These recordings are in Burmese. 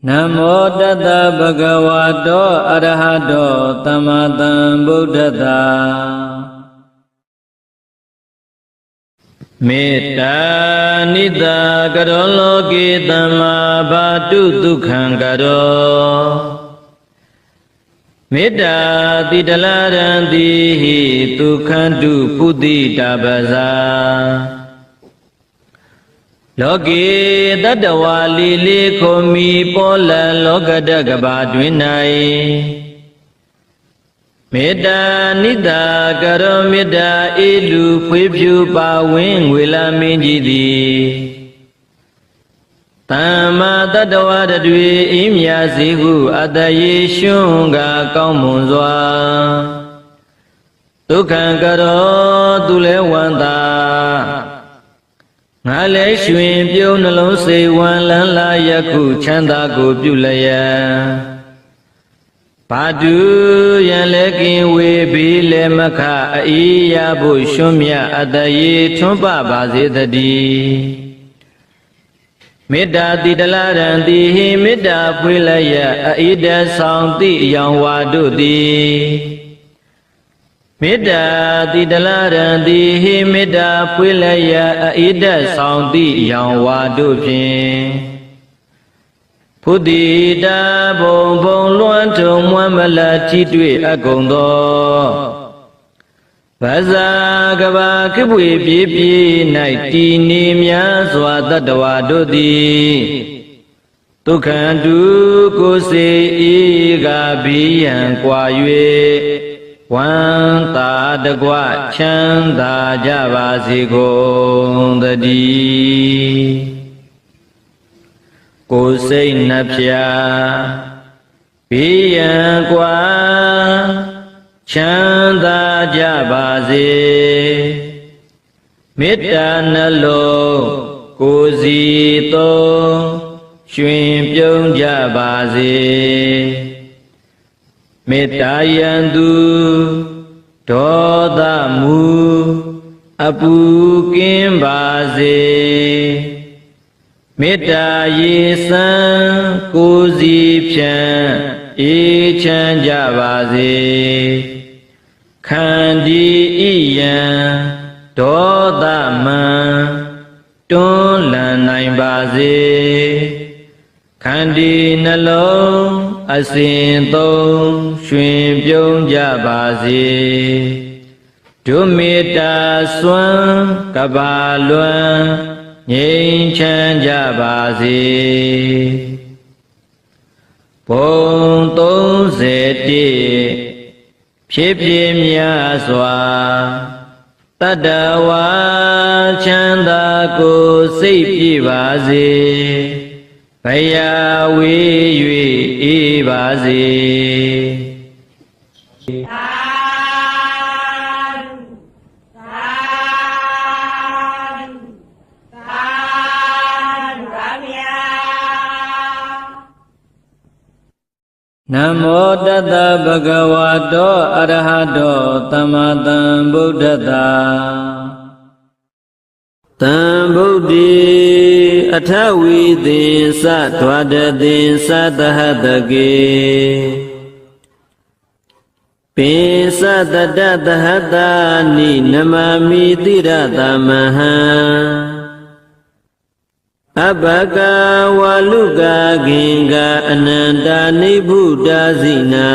Namo Tassa Bhagavato Arahato Samma Sambuddhassa Metta Nidda Karo Loke Dhamma Bhatu Dukkham Karo Metta Tidalaranti Dukhantu Puddhi Tappassa Loke Tattva Lili Khomi Pola Lokatagapa Dwinai Metta Nidda Karo Metta Ilu Phwepyu Pawin Wela Minjidi Tamma Tattva Tatwe Imya Sihu Ataye Shunga Kaung Zwa Dukkham Karo Tule Wanta Ngale Shwin Pyo Nalong Se Wan Lan La Yakhu Chanda Ko Pyu Laya Padu Yan Lekin We Bi Le Makha Ai Ya Bo Shumya Ataye Thumpa Ba Se Thati Metta Tidalaranti Hi Metta Phwe Laya Aida Saung Ti Yang Wa Do Ti Metta Tidalaranti Hi Metta Phwe Laya Aida Saung Ti Yang Wa Do Phin Puddhi Ta Bong Bong Luan Thong Mwan Mala Thi Twe Akong Tho Bassa Kaba Kipwe Pye Pye Nai Ti Ni Mya Swa Tattva Do Ti Dukkhantu Ko Se I Ka Biyan Kwa Yue Wan Ta Takwa Chanda Ja Ba Se Kong Tati Ko Sei Nat Phya Biyan Kwa Chanda Ja Ba Se Metta Nalong Ko Si Thong Shwin Pyong Ja Ba Se Metta Yantu Dodha Mu Apu Kin Ba Se Metta Ye San Ko Si Phyan E Chan Ja Ba Se Khandi Iyan Dodha Man Tun Lan Nai Ba Se Khandi Nalong Asin Thong Shwin Pyong Ja Ba Se Dhu Metta Swan Kapa Luan Ngin Chan Ja Ba Se Bong 31 Phye Pye Mya Swa Tattva Chanda Ko Sei Pye Ba Se Baya We Yue E Ba Se Namo Tassa Bhagavato Arahato Samma Sambuddhassa Sambuddhi Athawi Tin Sa Dwadhatin Sa Tahathake Pin Sa Tatathahatani Namami Tirata Maha Abhaka Waluka Ginga Ananda Nibbudha Zina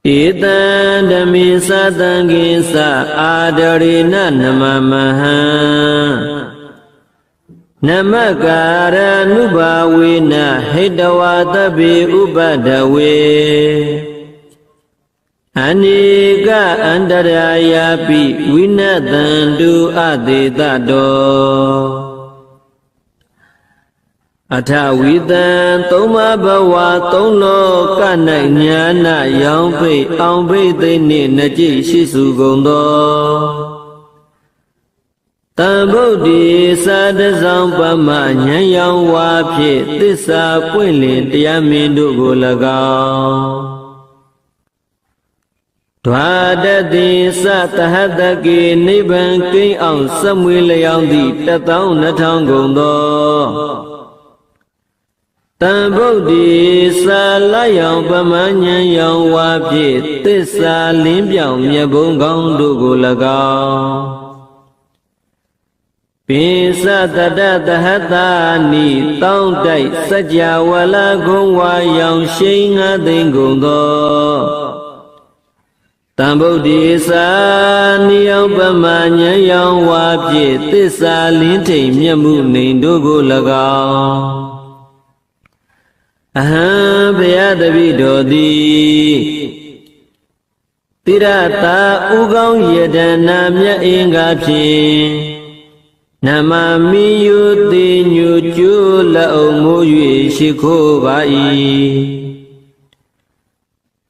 Itan Dami Satangisa Adarina Namamaha Namakara Nubawina Hidawatabi Ubadawe Anika Andarayapi Winatandu Aditado Athawitan Toma Bawa Tonglo Kanai Nyana Yang Pei Ang Pei Teni Naji Shisu Gondo Sambuddhi Sadasang Pama Nyayang Wapye Tissa Pwinlin Tiyamindu Golagao Dwadati Satahataki Nibbang King Ang Samwi Layang Di Tatang Natang Gondo တံဗုဒ္ဓေစာလယောင်ပမဉ္ဉံယောင်ဝါဖြင့်သစ္စာလင်းပြောင်မြတ်ဘုံကောင်းတို့ကို၎င်းပိစတတသဟတာနိတောင်းတိုက်စัจ java ဝလကုံဝါယောင်ရှိန်ငါသိမ့်ကုန်သောတံဗုဒ္ဓေစာနိယောပမဉ္ဉံယောင်ဝါဖြင့်သစ္စာလင်းထိန်မြတ်မှုနေတို့ကို၎င်းအဟံဘုရားတပည့်တော်သည်တိရတာဥကောင်းယတနာမြတ်အင်္ဂါဖြင့်နမမိယုတိညုကျိုးလက်အုံမိုး၍ရှိခိုးပါ၏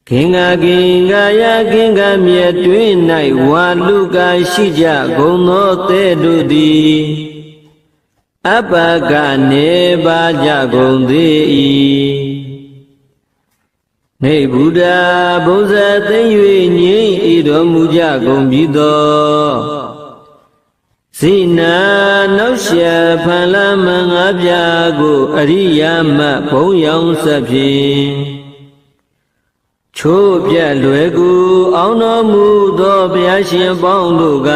ခင်္ဃခင်္ဃယာခင်္ဃမြတ်တွင်၌ဝါလူကာရှိကြကုန်သောတဲ့တို့သည်အပကနေပါကြကုန်သေး၏နေဗုဒ္ဓဘုဇသိမ့်၍ငြိမ့်ဤတော်မူကြကုန်ပြီသောဇိနာနောက်ရှဖန်လာမငါးပြားကိုအရိယာမဘုံရောင်ဆက်ဖြင့်ချိုးပြတ်လွယ်ကူအောင်တော်မူသောဘုရားရှင်ပေါင်းတို့က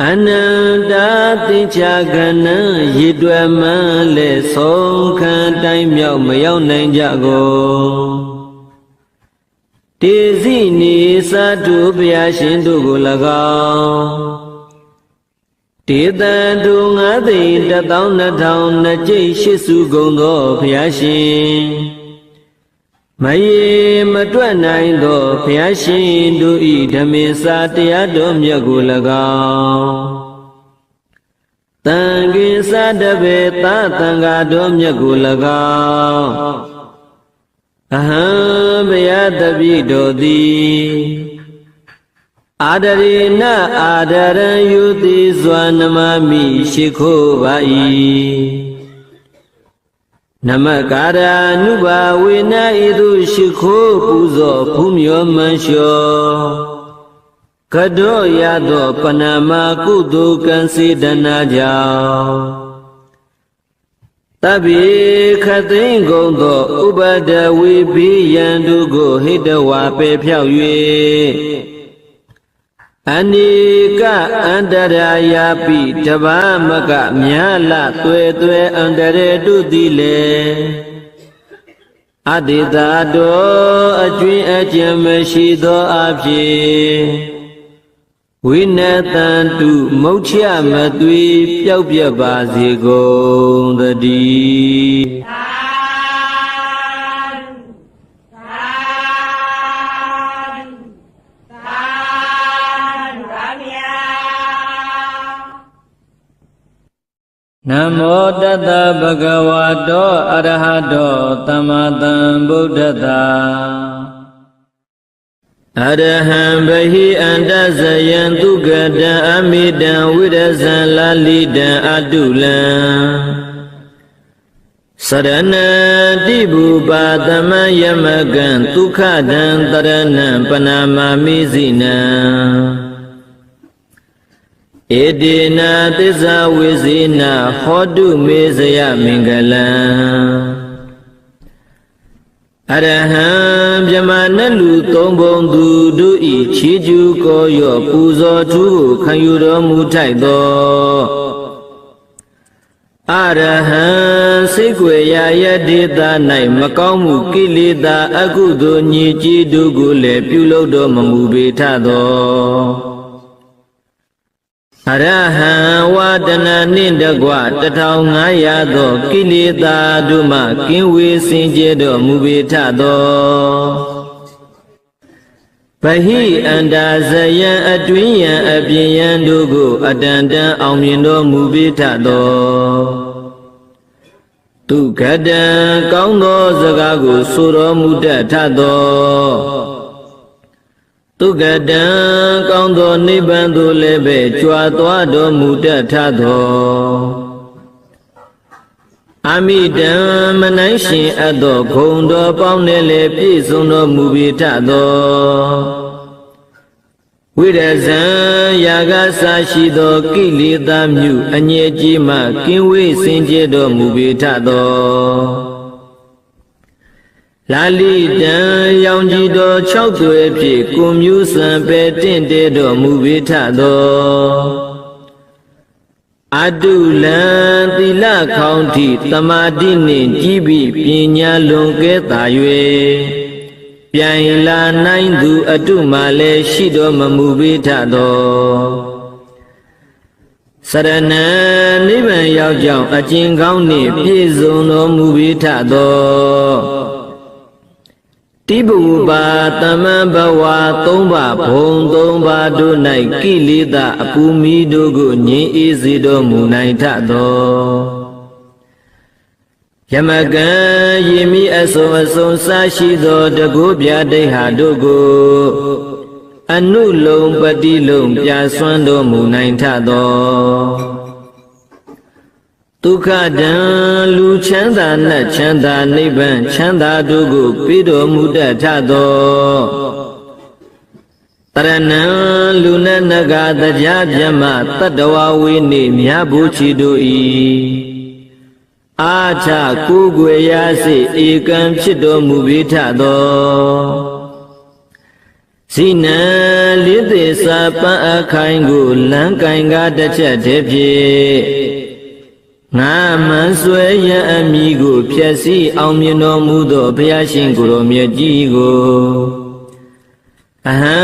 အနန္တတိချာကနံရည်တွယ်မှန်းလဲဆုံးခံတိုင်းမြောက်မရောက်နိုင်ကြကုန်တေဇိနိသာတုဘုရားရှင်တို့ကို၎င်းတေတံတို့ငါးသိန်း12000နှစ်ကျိတ်ရှိစုကုန်သောဘုရားရှင်မယေမတွက်နိုင်သောဘုရားရှင်တို့ဤဓမ္မေစာတရားတော်မြတ်ကို၎င်းတန်ခင်းစာတပေသာသံဃာတော်မြတ်ကို၎င်းအဟံဘုရားတပည့်တော်သည်အာဒရေနအာဒရံယုတိစွာနမမိရှိခိုးပါ၏နမကာရာနုဘာဝေနဤသို့ရှိခိုးပူဇော်ဖူးမြော်မန်လျှော်ကတောရသောပဏာမကုသိုလ်ကံစေတနာကြောင့်တဗ္ဗေခသိင်္ဂုံသောဥပဒဝေဘိယံတို့ကိုဟိတဝါပေဖြောက်၍အနိကအန္တရာယာပိတဘာမကမြာလသွဲသွဲအန္တရေတုတိလေအတ္တိတာတော်အကျွင်းအကျင်မရှိသောအဖြစ်ဝိနတံတုမုတ်ချမသွေပျောက်ပြက်ပါစေကုန်သတည်းနမောတတဗုဒ္ဓဝါတောအရဟတောသမ္မာသမ္ဗုဒ္ဓတ္တအရဟံဘဟိအန္တဇယံသူကတံအမိတံဝိရဇံလာလိတံအတုလံစရဏတိဘူပါသမယမကံဒုက္ခတံတရဏံပနာမာမိစိနံဧတေနာသစ္စာဝိဇေနဟောတုမေဇယမင်္ဂလံအရဟံဗြဟ္မာနလူသုံးပုံသူတို့ဤချီးကျူးကောရော့ပူဇော်ထူးကိုခံယူတော်မူထိုက်သောအရဟံစိတ်ွယ်ရာယဒေသ၌မကောင်းမှုကိလေသာအကုသိုလ်ညစ်ကြေးတို့ကိုလည်းပြုလုပ်တော်မမူပေထသောအရဟံဝါဒနာနှင့်တကွ1500သောကိလေသာတို့မှကင်းဝေးစင်ကြယ်တော်မူပေထသောဗဟိအန္တာဇယံအတွင်းယံအပြင်ယံတို့ကိုအတန်တန်အောင်မြင်တော်မူပေထသောသူကတံကောင်းသောစကားကိုဆိုတော်မူတတ်ထသောသူကတံကောင်းသောနိဗ္ဗာန်သို့လည်းပဲကြွားသွားတော်မူတတ်ထသောအမိတံမနိုင်ရှင်အပ်သောဂုဏ်တော်ပေါင်းနဲ့လည်းပြည့်စုံတော်မူပေထသောဝ ဝိရဇံယာကစာရှိသောကိလေသာမြုအငြိကြီးမှကင်းဝေးစင်ကြယ်တော်မူပေထသောလာလိတံရောင်ကြည်သော6သွဲဖြင့်ကိုမျိုးစံပဲတင့်တဲ့တော်မူပေထသောအတုလံသီလခေါင်းထိသမာဓိနှင့်ကြီးပြီးပညာလွန်ကဲသာ၍ပြိုင်လာနိုင်သူအတုမှလည်းရှိတော်မမူပေထသောစရဏံနိဗ္ဗာန်ရောက်ကြောင်းအကျင့်ကောင်းနှင့်ပြည့်စုံတော်မူပေထသောတိဘုပါတမံဘဝ3ပါးဘုံ3ပါးတို့၌ကိလေသာအပူမီတို့ကိုငြိမ်းအေးစေတော်မူနိုင်ထသောယမကံယေမိအစုံအစုံစားရှိသောတကုပြဒိဋ္ဌာတို့ကိုအနုလုံပတိလုံပြဆွမ်းတော်မူနိုင်ထသောဒုက္ခတံလူချမ်းသာနတ်ချမ်းသာနိဗ္ဗာန်ချမ်းသာတို့ကိုပေးတော်မူတတ်ထသောတရဏံလူနဲ့နဂါတရားပြမတတ္တဝဝိနေမြတ်ဘုချီတို့၏အာချကိုယ်ွယ်ရစေဧကံဖြစ်တော်မူပေထသောဇိနံလေးသေးစာပန်းအခိုင်ကိုလမ်းကင်ကားတစ်ချက်တည်းဖြင့်ငါမှန်ဆွဲရန်အမိကိုဖြည့်ဆည်းအောင်မြင်တော်မူသောဘုရားရှင်ကိုယ်တော်မြတ်ကြီးကိုအဟံ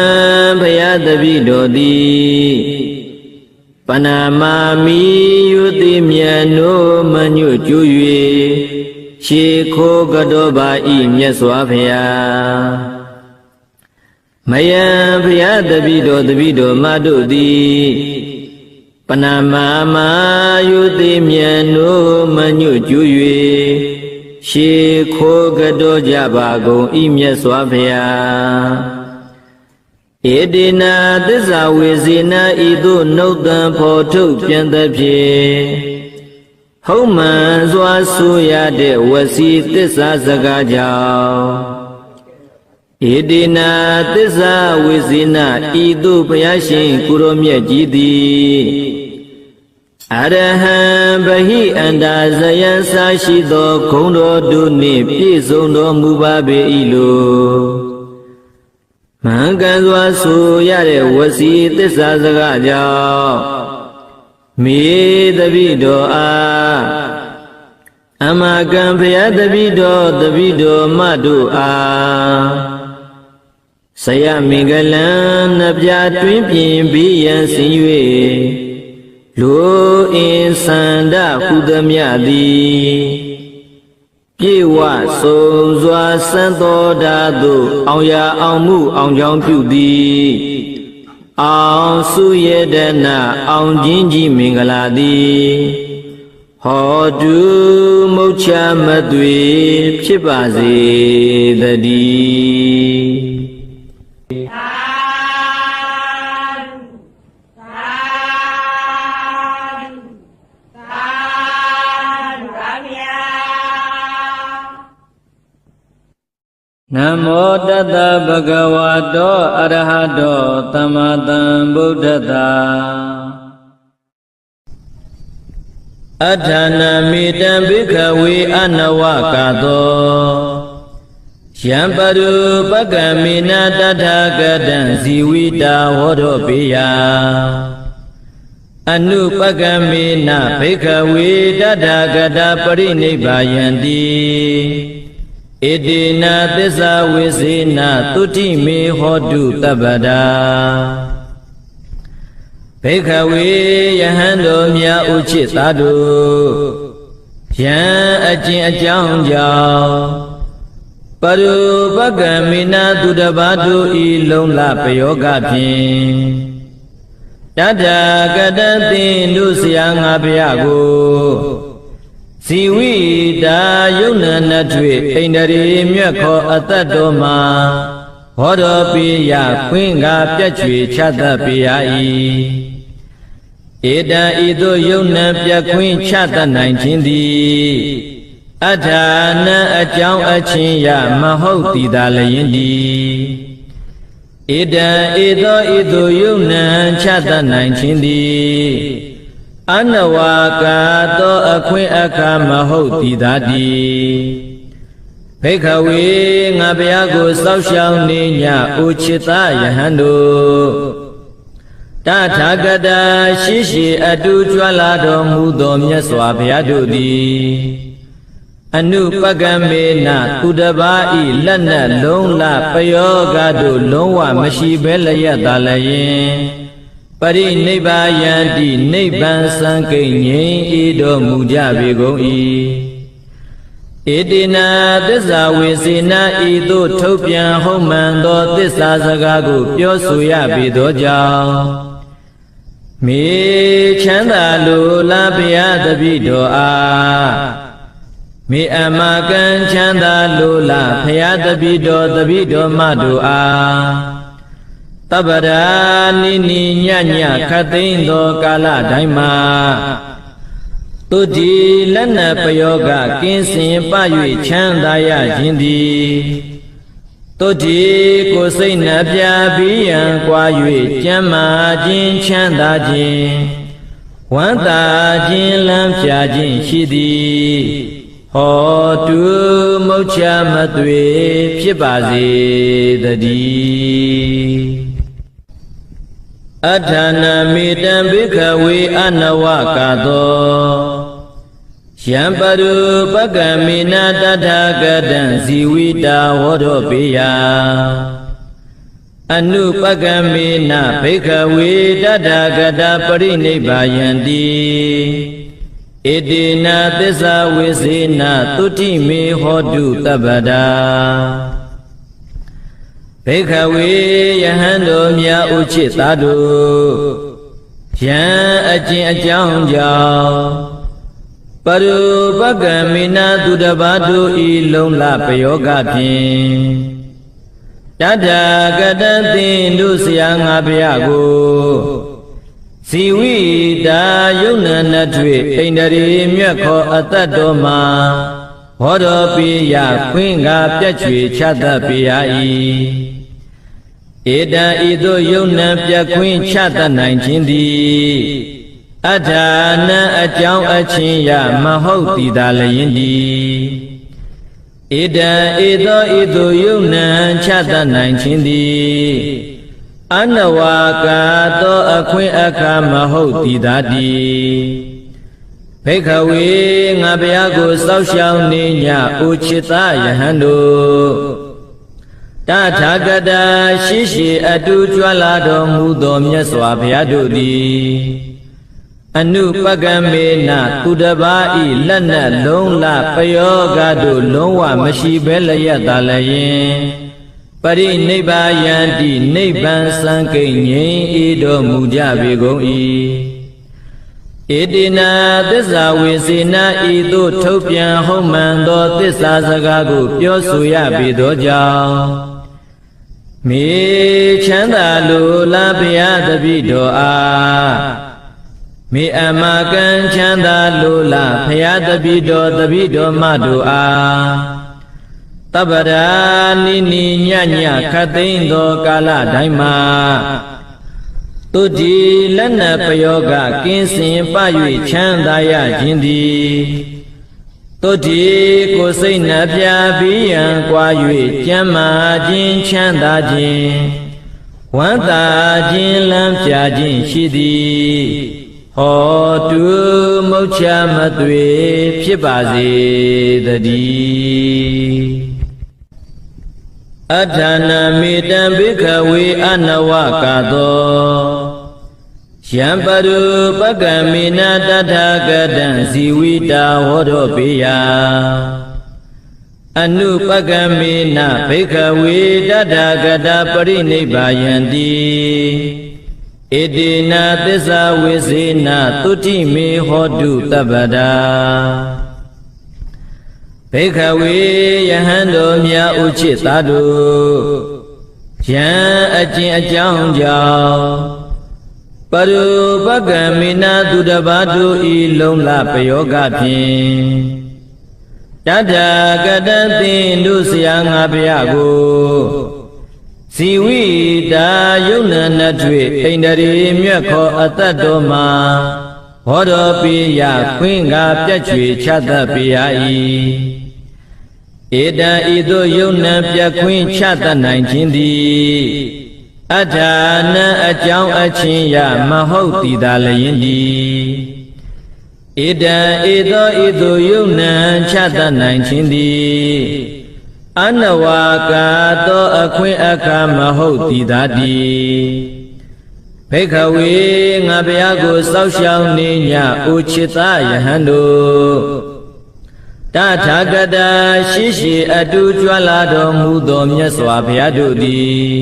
ဘုရားတပည့်တော်သည်ပနာမာမိယုတိမြတ်နိုးမညွတ်ကျူ၍ရှေခိုးကတော့ပါဤမြတ်စွာဘုရားမယံဘုရားတပည့်တော်မတို့သည်ပနာမာမာယုတိမြတ်နိုးမညွတ်ကျူ၍ရှေခိုးကတော့ကြပါကုန်ဤမြတ်စွာဘုရားဧတေနာသစ္စာဝေစေနာဤသို့နှုတ်တံဖော်ထုတ်ပြန်သဖြင့်ဟုတ်မှန်စွာဆိုရတဲ့ဝစီသစ္စာစကားကြောင့်ဧတေနာသစ္စာဝေစေနာဤသို့ဘုရားရှင်ကိုရောမြတ်ကြီးသည်အရဟံဗဟိအန္တာဇယံစာရှိသောဂုဏ်တော်တို့နှင့်ပြည့်စုံတော်မူပါပေ၏လို့မင်္ဂန်စွာဆိုရတဲ့ဝစီသစ္စာစကားကြောင့်မိတပိတော်အားအမကံဘုရားတပိတော်မတို့အားဆယမင်္ဂလံနှပြတွင်ပြင်ပြီးရန်စင်၍လူအင်းစန္ဒဟုသမျှသည်ပြေဝဆုံးစွာစံတော်ဓာသို့အောင်ရအောင်မှုအောင်ကြောင်းပြုသည်အောင်စုရတနာအောင်ခြင်းကြီးမင်္ဂလာသည်ဟောတုမုတ်ချမသွေဖြစ်ပါစေတည်းနမောတတဗုဒ္ဓဝါတောအရဟတောသမ္မာသမ္ဗုဒ္ဓတ္တာအထာနာမိတံဘိခဝေအနဝကသောယံပရုပကမေနတထာဂတံဇီဝိတာဟောတော်ပေယအနုပကမေနဘိခဝေတထာဂတပရိနိဗ္ဗာယံတိဣတိနာသစ္စာဝိစေနာသုတိမေဟောတုတပ္ပဒါဘိခဝေယဟန်တော်မြတ်ဥချစ်သားတို့ယံအကျင့်အကြောင်းကြောင့်ပရုပကမေနသူတပါးတို့ဤလုံလပယောဂဖြင့်တထာဂတံသင်တို့ဆရာငါဘုရားကိုဇီဝိတာယုံနာနထွေဣန္ဒြေမြတ်ခောအတ္တတော်မှာဟောတော်ပိယခွင်းကပြတ်ချွေချတတ်ပိယ၏ဧတံဤသို့ယုံနာပြတ်ခွင်းချတတ်နိုင်ခြင်းသည်အထာနံအကြောင်းအချင်းရမဟုတ်တည်သာလျင်သည် ဣဒံဧသောယုံနံချတတ်နိုင်ခြင်းသည်အနဝကာသောအခွင့်အခါမဟုတ်သည်သာတည်းဘိက္ခဝေငါဘုရားကိုစောင့်ရှောက်နေညအိုချစ်သားယဟန်တို့တထာဂတရှိရှိအတူကြွလာတော်မူသောမြတ်စွာဘုရားတို့သည်အနုပကမေနသူတပါးဤလက်နက်လုံးလပယောဂတို့လုံးဝမရှိဘဲလျက်သာလျင်ပရိနိဗ္ဗာယန္တိနိဗ္ဗာန်စံကိဉ္ငြိမ်ဤတော်မူကြပေကုန်၏ဣတိနာသစ္စာဝေစေနာဤသို့ထုတ်ပြန်ဟုတ်မှန်သောသစ္စာစကားကိုပြောဆိုရပေသောကြောင့်မေချမ်းသာလိုလားဘုရားတပည့်တော်အားမေအမကံချမ်းသာလိုလားဘုရားတပည့်တော်မတို့အားတပ္ပရာနိနိညညခတ်သိမ်းသောကာလတိုင်းမှာတုတိလက်နပယောဂကင်းစင်ပ၍ချမ်းသာရခြင်းသည်တုတိကိုယ်စိတ်နှပြဘိယံကွာ၍ကျမ်းမာခြင်းချမ်းသာခြင်းဝမ်းသာခြင်းလမ်းဖြာခြင်းရှိသည်ဟောတုမုတ်ချမသွေဖြစ်ပါစေတည်းအထာနာမေတံဘိက္ခဝေအနဝကာသောယံပရုပကမေနတထာဂတံဇီဝိတာဝေါရောပိယအနုပကမေနဘိက္ခဝေတထာဂတပရိနိဗ္ဗာယန္တိဣတိနာသစ္စာဝေစေနာသုတိမေဟောတုတပ္ပဒါဘိက္ခဝေယဟန်တို့မြတ်ဥချစ်သားတို့ယံအကျင့်အကြောင်းကြောင့်ပရုပကမေနသူတပါးတို့ဤလုံးလပယောဂဖြင့်တထာဂတသင်တို့ဆရာငါဘုရားကိုဇီဝိတာယုံနနထွေဣန္ဒြေမြတ်ခောအတ္တတော်မှာဟောတော်ပိယခွင့်ကပြတ်ချွေချတတ်ပိယ၏ဧတံဤသို့ယုံနံပြတ်ခွင့်ချတတ်နိုင်ခြင်းသည်အထာနံအကြောင်းအချင်းရမဟုတ်သည်သာလျင်သည်ဣတံဤသို့ယုံနံချတတ်နိုင်ခြင်းသည်အနဝကာသောအခွင့်အခါမဟုတ်သည်သာတည်းဘိက္ခဝေငါဘုရားကိုစောင့်ရှောက်နေညအိုချစ်သားယဟန်တို့တထာဂတရှိရှိအတူကြွလာတော်မူသောမြတ်စွာဘုရားတို့သည်အနုပကမေနသူတပါးဤလက်နက်လုံးလပယောဂတို့လုံးဝမရှိဘဲလျက်သာလျင်ပရိနိဗ္ဗာယန္တိနိဗ္ဗာန်စံကိဉ္ငြိမ်ဤတော်မူကြပေကုန်၏ဣတိနာသစ္စာဝေစေနာဤသို့ထုတ်ပြန်ဟုတ်မှန်သောသစ္စာစကားကိုပြောဆိုရပေသောကြောင့်မေချမ်းသာလိုလားဘုရားတပည့်တော်အားမေအမကံချမ်းသာလိုလားဘုရားတပည့်တော်မတို့အားတပ္ပရာနိနိညညခတ်သိမ်းသောကာလတိုင်းမှာတုတိလက်နပယောဂကင်းစင်ပ၍ချမ်းသာရခြင်းသည်တုတိကိုယ်စိတ်နှပြဘိယံကွာ၍ကျမ်းမာခြင်းချမ်းသာခြင်းဝမ်းသာခြင်းလမ်းဖြာခြင်းရှိသည်ဟောတုမုတ်ချမသွေဖြစ်ပါစေတည်းအထာနာမေတံဘိက္ခဝေအနဝကာသောယံပရုပကမေနတထာဂတံဇီဝိတာဝေါရောပိယအနုပကမေနဘိက္ခဝေတထာဂတပရိနိဗ္ဗာယန္တိဣတိနာသစ္စာဝေစေနာသုတိမေဟောတုတပ္ပဒါဘိက္ခဝေယဟန်တို့မြတ်ဥချစ်သားတို့ယံအကျင့်အကြောင်းကြောင့်ပရုပကမေနသူတပါးတို့ဤလုံးလပယောဂဖြင့်တထာဂတသင်တို့ဆရာငါဘုရားကိုဇ ဇီဝိတာယုံနာနထွေဣန္ဒြေမြတ်ခောအတ္တတော်မှာဟောတော်ပိယခွင့်ငါပြတ်ချွေချတတ်ပိယ၏ဧတံဤသို့ယုံနာပြတ်ခွင့်ချတတ်နိုင်ခြင်းသည်အထာနံအကြောင်းအချင်းရမဟုတ်တည်သာလျင်သည်ဧတံဤသို့ယုံနာချတတ်နိုင်ခြင်းသည်အနဝကာသောအခွင့်အခါမဟုတ်တည်သာတည်းဘိက္ခဝေငါဘုရားကိုစောင့်ရှောက်နေညအိုချစ်သားယဟန်တို့တထာဂတရှိရှိအတူကြွလာတော်မူသောမြတ်စွာဘုရားတို့သည်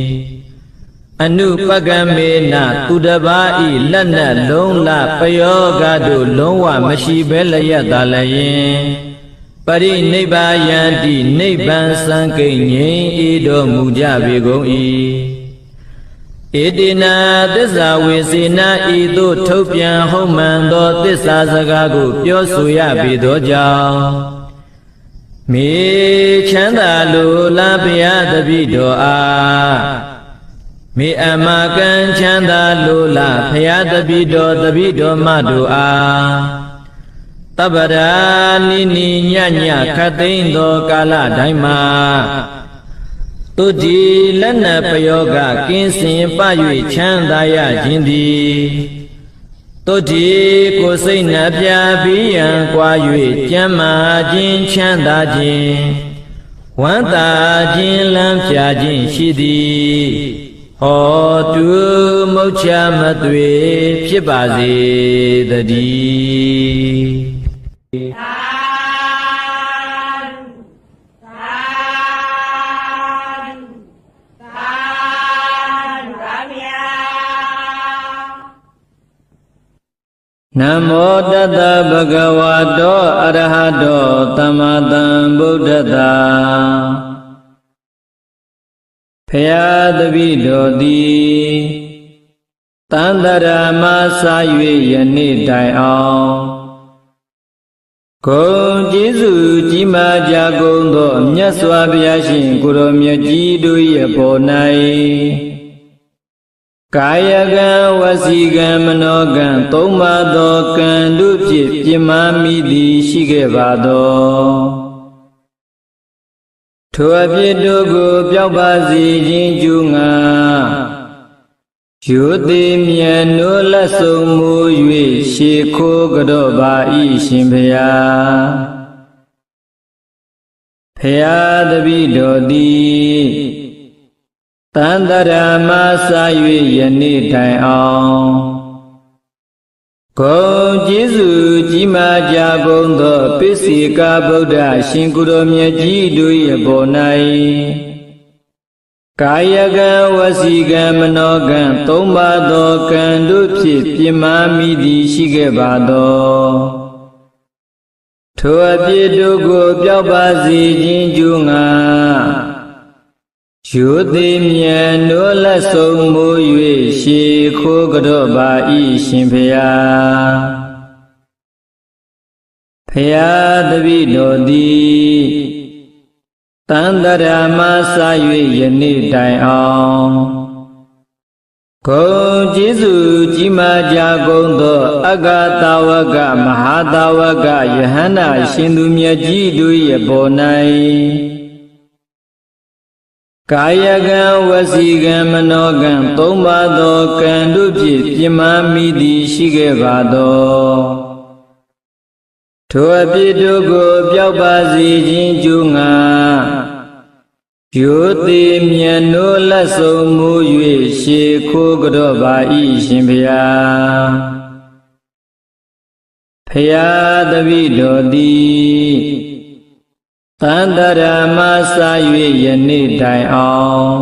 အနုပကမေနသူတပါးဤလက်နက်လုံးလပယောဂတို့လုံးဝမရှိဘဲလျက်သာလျင်ပရိနိဗ္ဗာယန္တိနိဗ္ဗာန်စံကိဉ္ငိဤတော်မူကြပေကုန်၏ဧတေနာသစ္စာဝေစေနာဤသို့ထုတ်ပြန်ဟုတ်မှန်သောသစ္စာစကားကိုပြောဆိုရပေသောကြောင့်မေချမ်းသာလိုလားဘုရားတပည့်တော်အားမေအမကံချမ်းသာလိုလားဘုရားတပည့်တော်မတို့အားတပ္ပရာနိနိညညခတ်သိမ်းသောကာလတိုင်းမှာတုတိလက်နပယောဂကင်းစင်ပ၍ချမ်းသာရခြင်းသည်တုတိကိုယ်စိတ်နှပြပြီးရန်ကွာ၍ကျမ်းမာခြင်းချမ်းသာခြင်းဝမ်းသာခြင်းလမ်းဖြာခြင်းရှိသည်ဟောတုမုတ်ချမသွေဖြစ်ပါစေတည်းနမောတတဗုဒ္ဓဝါတောအရဟတောသမ္မာသမ္ဗုဒ္ဓတ္တဖယားတပည့်တော်သည်တန်တရာမစား၍ယနေ့တိုင်အောင်ဂုဏ်ကျေးဇူးကြီးမားကြကုန်သောမြတ်စွာဘုရားရှင်ကိုယ်တော်မြတ်ကြီးတို့၏အပေါ်၌ကာယကံဝစီကံမနောကံသုံးပါးသောကံတို့ဖြင့်ပြင်းမာမိသည်ရှိခဲ့ပါသောထိုအဖြစ်တို့ကိုပျောက်ပါစေခြင်းကျူးငါယူသည်မြတ်နိုးလက်ဆုံးမူ၍ရှေခိုးကြော့ပါ၏ရှင်ဘုရားဖယားတပည့်တော်သည်တန်တရာမစား၍ယနေ့တိုင်အောင်ဂုဏ်ကျေးဇူးကြီးမားကြကုန်သောပိစိကဗုဒ္ဓရှင်ကိုယ်တော်မြတ်ကြီးတို့၏အပေါ်၌ကာယကံဝစီကံမနောကံသုံးပါးသောကံတို့ဖြင့်ပြင်းမာမိသည်ရှိခဲ့ပါသောထိုအဖြစ်တို့ကိုပျောက်ပါစေခြင်းကျူးငါယူသည်မြတ်နိုးလက်ဆုံးမူ၍ရှေခိုးကြော့ပါ၏ရှင်ဘုရားဖယားတပည့်တော်သည်တန်တရာမစား၍ယနေ့တိုင်အောင်ဂုဏ်ကျေးဇူးကြီးမားကြကုန်သောအဂတာဝကမဟာတာဝကယဟန္တာရှင်သူမြတ်ကြီးတို့၏အပေါ်၌ကာယကံဝစီကံမနောကံသုံးပါးသောကံတို့ဖြင့်ပြင်းမာမိသည်ရှိခဲ့ပါသောထိုအဖြစ်တို့ကိုပျောက်ပါစေခြင်းကျူးငါယူသည်မြတ်နိုးလက်ဆုံးမူ၍ရှေခိုးကြော့ပါ၏ရှင်ဘုရားဖယားတပည့်တော်သည်တန်တရာမစား၍ယနေ့တိုင်အောင်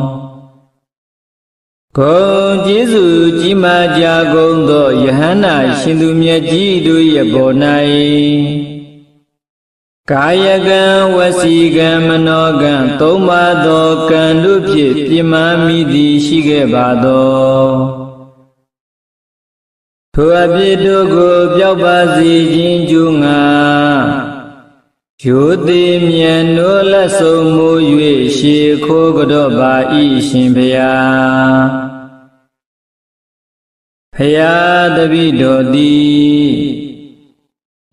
ဂုဏ်ကျေးဇူးကြီးမားကြကုန်သောယဟန္တာရှင်သူမြတ်ကြီးတို့၏အပေါ်၌ကာယကံဝစီကံမနောကံသုံးပါးသောကံတို့ဖြင့်ပြင်းမာမိသည်ရှိခဲ့ပါသောထိုအဖြစ်တို့ကိုပျောက်ပါစေခြင်းကျူးငါ ယောတိမြန်နိုးလက်ဆုံးမူ၍ရှေခိုးကြောပါဤရှင်ဖျားဖျားတပိတော်သည်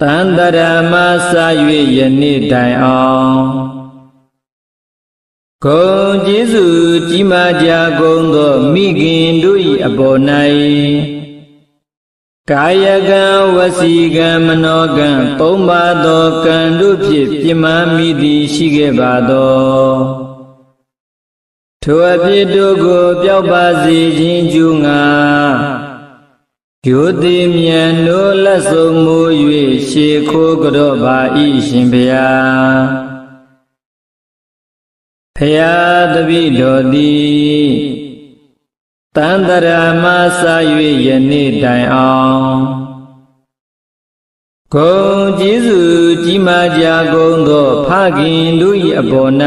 တန်တရာမစာ၍ယနေ့တိုင်အောင်ဂုံကျေးဇူးကြီးမားကြကုန်သောမိခင်တို့၏အပေါ်၌ကာယကံဝစီကံမနောကံသုံးပါးသောကံတို့ဖြင့်ပြမမိသည်ရှိခဲ့ပါသောထိုအဖြစ်တို့ကိုပျောက်ပါစေခြင်းကျူးငါယောတိမြန်နိုးလက်ဆုံးမူ၍ရှေခိုးကြောပါဤရှင်ဖျားဖျားတပိတော်သည်တန်တရာမစာ၍ယနေ့တိုင်အောင်ဂုံကျေးဇူးကြီးမားကြကုန်သောဖခင်တို့၏အပေါ်၌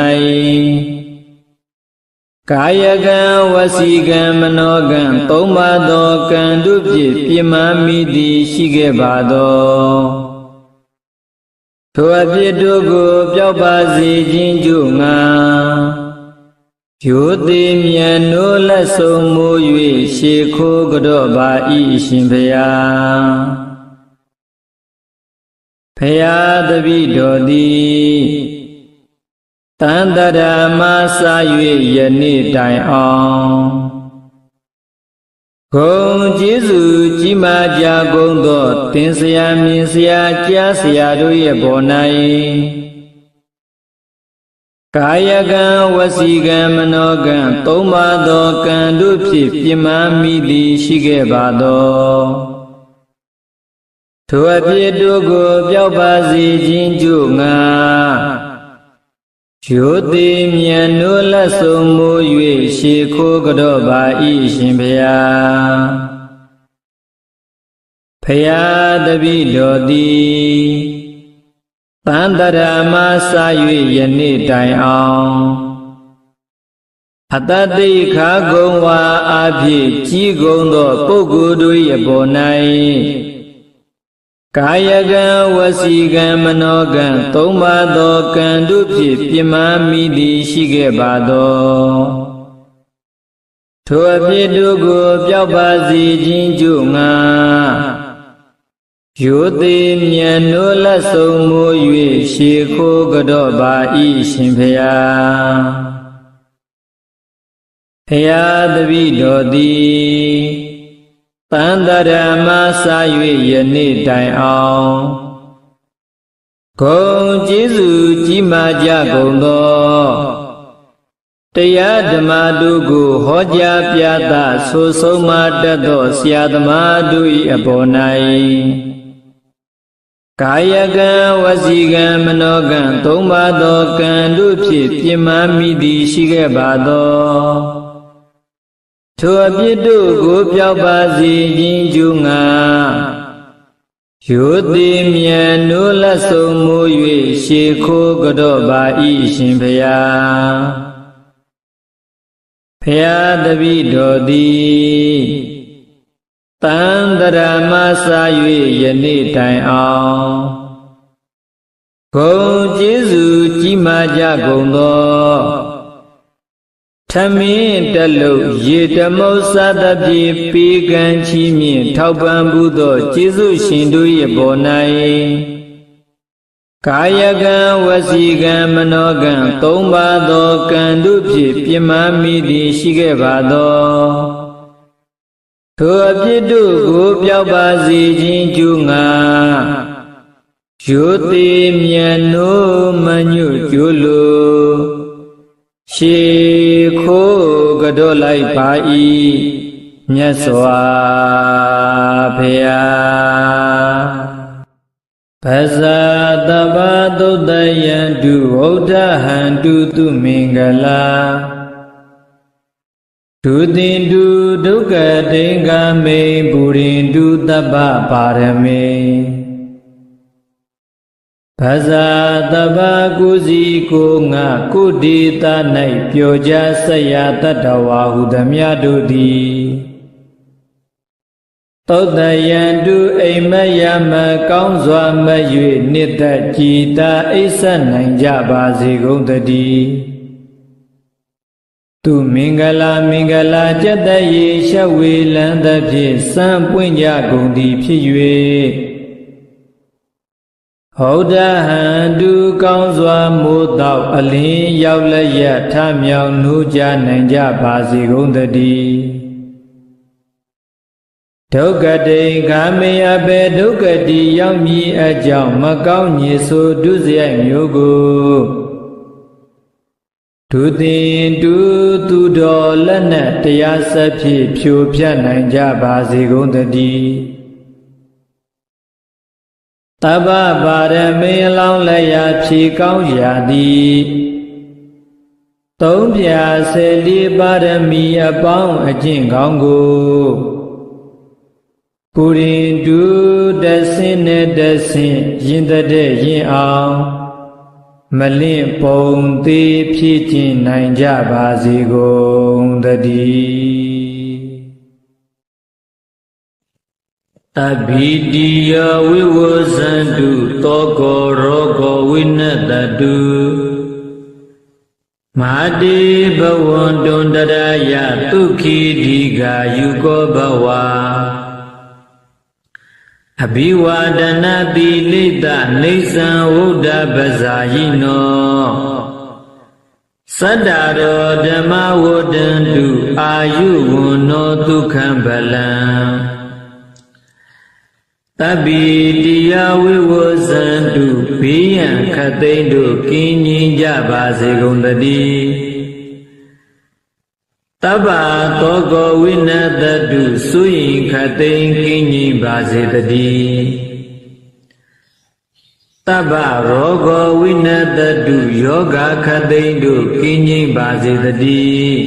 ကာယကံဝစီကံမနောကံသုံးပါးသောကံတို့ဖြင့်ပြမမိသည်ရှိခဲ့ပါသောထိုအဖြစ်တို့ကိုပျောက်ပါစေခြင်းကျိုးငါယောတိမြန်နိုးလက်ဆုံးမူ၍ရှေခိုးကြောပါဤရှင်ဖျားဖျားတပိတော်သည်တန်တရာမစာ၍ယနေ့တိုင်အောင်ဂုံကျေးဇူးကြီးမားကြကုန်သောသင်ဆရာမြင်ဆရာကြားဆရာတို့ရဲ့ပေါ်၌ကာယကံဝစီကံမနောကံသုံးပါးသောကံတို့ဖြင့်ပြမမိသည်ရှိခဲ့ပါသောထိုအဖြစ်တို့ကိုပျောက်ပါစေခြင်းကျိုးငါယောတိမြန်နိုးလက်ဆုံးမူ၍ရှေခိုးကြောပါဤရှင်ဖျားဖျားတပိတော်သည်တန်တရာမစာ၍ယနေ့တိုင်အောင်အတ္တတိခါကုံဝါအဖြစ်ကြီးကုန်သောပုဂ္ဂိုလ်တို့၏အပေါ်၌ကာယကံဝစီကံမနောကံသုံးပါးသောကံတို့ဖြင့်ပြမမိသည်ရှိခဲ့ပါသောထိုအဖြစ်တို့ကိုပျောက်ပါစေခြင်းကျိုးငါယောတိမြန်နိုးလက်ဆုံးမူ၍ရှေခိုးကြောပါဤရှင်ဖျားဖျားတပိတော်သည်တန်တရာမစာ၍ယနေ့တိုင်အောင်ဂုံကျေးဇူးကြီးမားကြကုန်သောတရားဓမ္မတို့ကိုဟောကြားပြသဆိုဆုံးမတတ်သောဆရာသမားတို့၏အပေါ်၌ကာယကံဝစီကံမနောကံသုံးပါးသောကံတို့ဖြင့်ပြမမိသည်ရှိခဲ့ပါသောထိုအဖြစ်တို့ကိုပျောက်ပါစေခြင်းကျူးငါယောတိမြန်နိုးလက်ဆုံးမူ၍ရှေခိုးကြောပါဤရှင်ဖျားဖျားတပိတော်သည်တန်တရာမစာ၍ယနေ့တိုင်အောင်ဂုံကျေးဇူးကြီးမားကြကုန်သောထမင်းတလုံးရေတမုတ်စသဖြင့်ပေကံချီးမြှင့်ထောက်ပံ့မှုသောကျေးဇူးရှင်တို့၏ပေါ်၌ကာယကံဝစီကံမနောကံသုံးပါးသောကံတို့ဖြင့်ပြမမိသည်ရှိခဲ့ပါသောထိုအဖြစ်တို့ကိုပျောက်ပါစေခြင်းကျူးငါယောတိမြန်နိုးမညွတ်ကျိုးလိုရှေခိုးကြောလိုက်ပါ၏မြတ်စွာဘုရားပဇာတဗ္ဗသုတ္တယံတုဝုဒ္ဓဟံတုသူမင်္ဂလာဒုတိတုဒုက္ခတိင်္ဂမေပုရိန္တုတပ္ပပါရမေပဇာတဗ္ဗကုစီကိုငါကုဒေသ၌ပြောကြားဆက်ရတတ္တဝါဟုသမျှတို့သည်တ သောတယံတုအိမ်မယမကောင်းစွာမ၍နှစ်သက်ကြည်သာအိပ်ဆက်နိုင်ကြပါစေကုန်သတည်းသူမင်္ဂလာကျက်သက်ရေရှက်ဝေလန်းသဖြင့်စံပွင့်ကြကုန်သည်ဖြစ်၍ဟုတ်တဟံတုကောင်းစွာမိုးတောက်အလင်းရောက်လျက်ထမြောင်နှိုးကြနိုင်ကြပါစေကုန်သတည်းဒုက္ခတိခာမေအဘေဒုက္ခတိရောက်မည်အကြောင်းမကောင်းညစ်ဆိုဒုစရိုက်မျိုးကိုဒုသင်တူသူတော်လက်နက်တရားစဖြင့်ဖြိုဖျက်နိုင်ကြပါစေကုန်သတည်းတပ္ပပါရမေအလောင်းလည်းရာဖြေကောင်းရာသည်သုံးဖြာ14ပါရမီအပေါင်းအကျင့်ကောင်းကိုပုရိတုတဆင်းနဲ့တဆင်းရင်တဲ့ရင်အောင်မလင့်ပုံသေးဖြစ်ကျင်နိုင်ကြပါစေကုန်သတည်းအဘိတိယဝိဝဇန္တုသောကောရောဂောဝိနတတုမာတိဘဝန္တုန္တရာယဒုက္ခိဒီဃာယုကောဘဝအဘိဝါဒနာတိလိတနေသံဝုဒ္ဓပဇာယိနောသတ္တရောဓမ္မဝဒ္ဒန္တုအာယုဝနောဒုက္ခံဗလံတပ္ပိတိယဝိဝဇန္တုဘေးရန်ခတ်သိမ်းတို့ကင်းငြိမ်းကြပါစေကုန်သတည်းတပ္ပသောကောဝိနတတုစွရင်ခတ်သိမ်းကင်းငြိမ်းပါစေတည်းတပ္ပရောဂောဝိနတတုယောဂခတ်သိမ်းတို့ကင်းငြိမ်းပါစေတည်း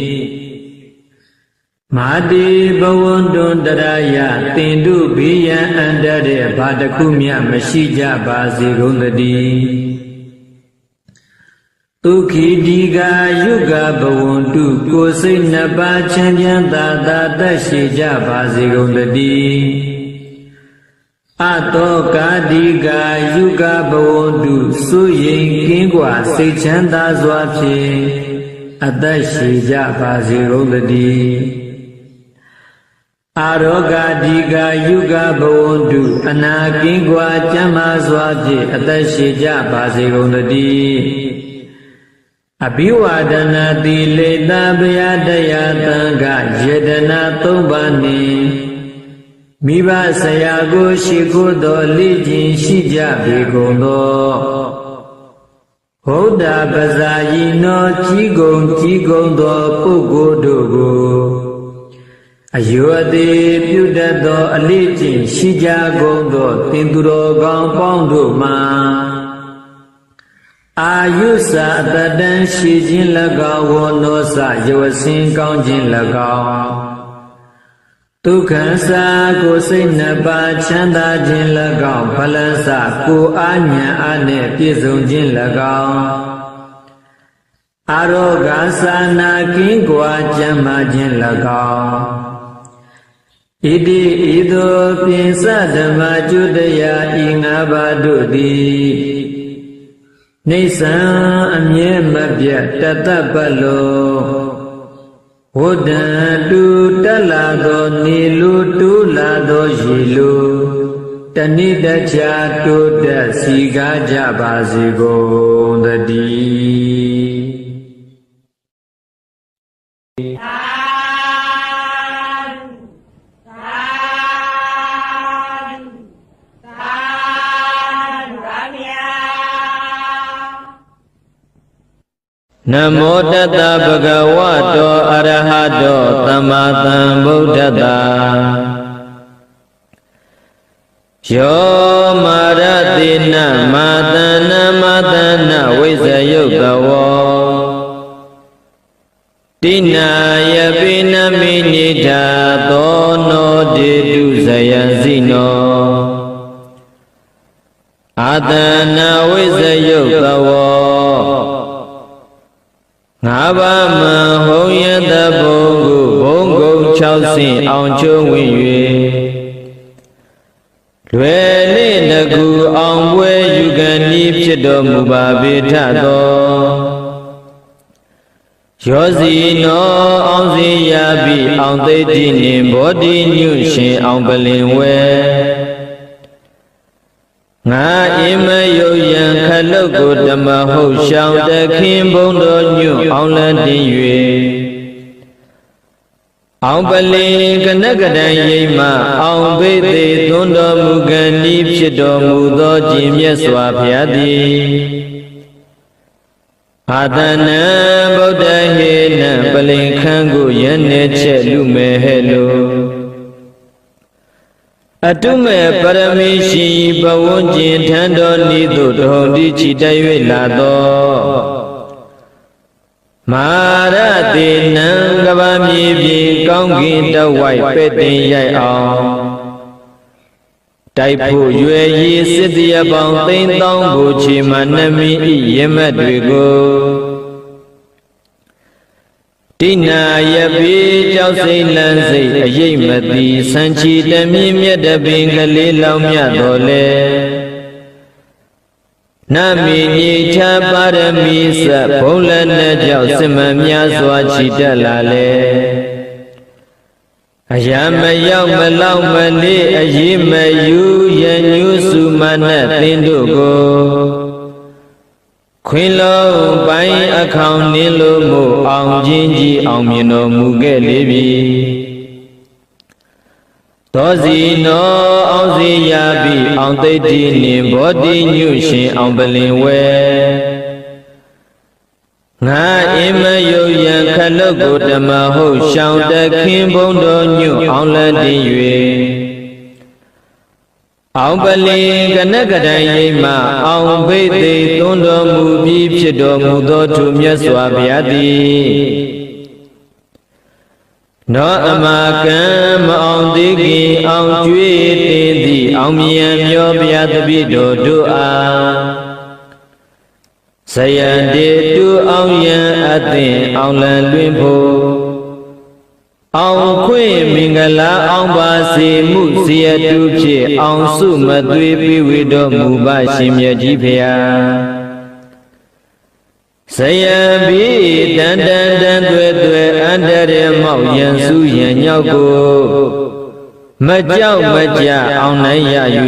မာတိဘဝန္တုန္တရာယတင်တို့ဘေးရန်အန္တတဲ့ဘာတခုမျှမရှိကြပါစေကုန်သတည်းဒုက္ခိဒီဃာယုဂဘဝန္တုကိုယ်စိတ်နှစ်ပါးချမ်းချမ်းသာသာသက်ရှိကြပါစေကုန်သတည်းအတောကာဒီဃာယုဂဘဝန္တုစွရင်ကင်းကွာစိတ်ချမ်းသာစွာဖြင့်အသက်ရှိကြပါစေကုန်သတည်းအာရောဂဒီဃာယုဂဘဝန္တုအနာကင်းကွာကျမ်းမာစွာဖြင့်အသက်ရှိကြပါစေကုန်သတည်းအဘိဝါဒနာတိလေတဗျာတရားသံဃယတနာ၃ပါးနှင့်မိဘဆရာကိုရှိခိုးတော်လိကျင်ရှိကြပေကုန်သောဘုဒ္ဓပဇာယိနောကြီးကုန်သောပုဂ္ဂိုလ်တို့ကိုအယောအသေးပြုတတ်သောအလေးကျင့်ရှိကြကုန်သောသင်သူတော်ကောင်းပေါင်းတို့မှာအာယုစအတတန်ရှိခြင်း၎င်းဝနောစယောစင်ကောင်းခြင်း၎င်းဒုက္ခစာကိုစိတ်နှစ်ပါးချမ်းသာခြင်း၎င်းဖလန်းစာကိုအာဉာဏ်အားနှင့်ပြည့်စုံခြင်း၎င်းအာရောဂါစာနာကင်းကွာကျမ်းမာခြင်း၎င်းဣတိဤသို့ပြင်စဓမ္မကျွတရာဤငါးပါးတို့သည်နိစ္စံအမြဲမပြတ်တတပတ်လုံးဝဒ္ဒံတုတက်လာသောနေလူတူးလာသောရေလူတဏိတချာတိုးတက်စီကားကြပါစေကုန်သတည်းနမောတတဗုဒ္ဓဝါတောအရဟတောသမ္မာသမ္ဗုဒ္ဓတ္တယောမာရတိနမာတနဝိဇယုတ်တဝောတိနာယပိနမိနိဓာသောနောတေတုဇယံစီနောအာတနာဝိဇယုတ်တဝောငါးပါးမံဟုံယတဘုံကိုဘုံကုံ6ဆင့်အောင်ချုံးဝင်၍ လွယ်လေးတကူအောင်ပွဲယူကန်ဤဖြစ်တော်မူပါပေထသောရောစီနောအောင်စီရပြီအောင်သိတိနှင့်ဘောဓိညွရှင်အောင်ပလင်ဝဲငါအိမယုတ်ယံခလုတ်ကိုဓမ္မဟုတ်ရှောင်းတခင်ဘုံတော်ညွအောင်လန်းတင်၍အောင်ပလင်ကနကတံရိမအောင်ဘိသေသွန်းတော်မူကံဤဖြစ်တော်မူသောကြည်မြတ်စွာဘုရားသည်အာသနံဗုဒ္ဓဟေနံပလင်ခန်းကိုယနေ့ချက်လူမဲ့ဟဲ့လို့အတုမဲ့ပရမေရှိဘဝဉ္ကျင်ထံတော်ဤသို့တော်ဒီချီတက်၍လာသောမာရတိနံကဘာမြေပြေကောင်းကင်တဝိုက်ပဲ့တင်ရိုက်အောင်တိုက်ဖို့ရွယ်ရည်စစ်တရပေါင်းသိန်းသောင်းကိုချေမနှမီဤရမတ်တွေကိုတိနာယပိကြောက်စိတ်လန်းစိတ်အရိပ်မသိစံချီတမြင့်မြတ်တပင်ကလေးလောင်မြတ်တော်လေနမေညိချပါရမီစဘုံလည်းနဲ့ကြောက်စစ်မများစွာချီတက်လာလေအရာမရောက်မလောက်မလေးအရေးမယူရညူစုမနဲ့သင်တို့ကိုခွင်လုံးပိုင်းအခေါင်နင်းလို့မို့အောင်ချင်းကြီးအောင်မြင်တော်မူခဲ့လေပြီသောစီနောအောင်စီရပြီအောင်သိတိနှင့်ဘောဓိညွရှင်အောင်ပလင်ဝဲငါအိမယုတ်ယံခလုတ်ကိုဓမ္မဟုတ်ရှောင်းတခင်ဘုံတော်ညွအောင်လန်းတင်၍အောင်ပလင်ကနကတံရိမအောင်ဘိသေသွန်းတော်မူပြီးဖြစ်တော်မူသောသူမြတ်စွာဘုရားသည်နောအမကံမအောင်သေးခင်အောင်ကျွေးတင်သည်အောင်မြန်မျောဘုရားတပည့်တော်တို့အားဇယံတေတုအောင်ယံအသင်အောင်လံလွင်ဖို့အောင်ခွင့်မင်္ဂလာအောင်ပါစေမှုစီယတုဖြင့်အောင်စုမသွေပိဝေတော်မူပါရှင်မြတ်ကြီးဖျားဇယံဘိတန်တန်တန်သွဲသွဲအန္တရမောက်ရန်စုရန်ညောက်ကိုမကြောက်မကြအောင်နိုင်ရ၍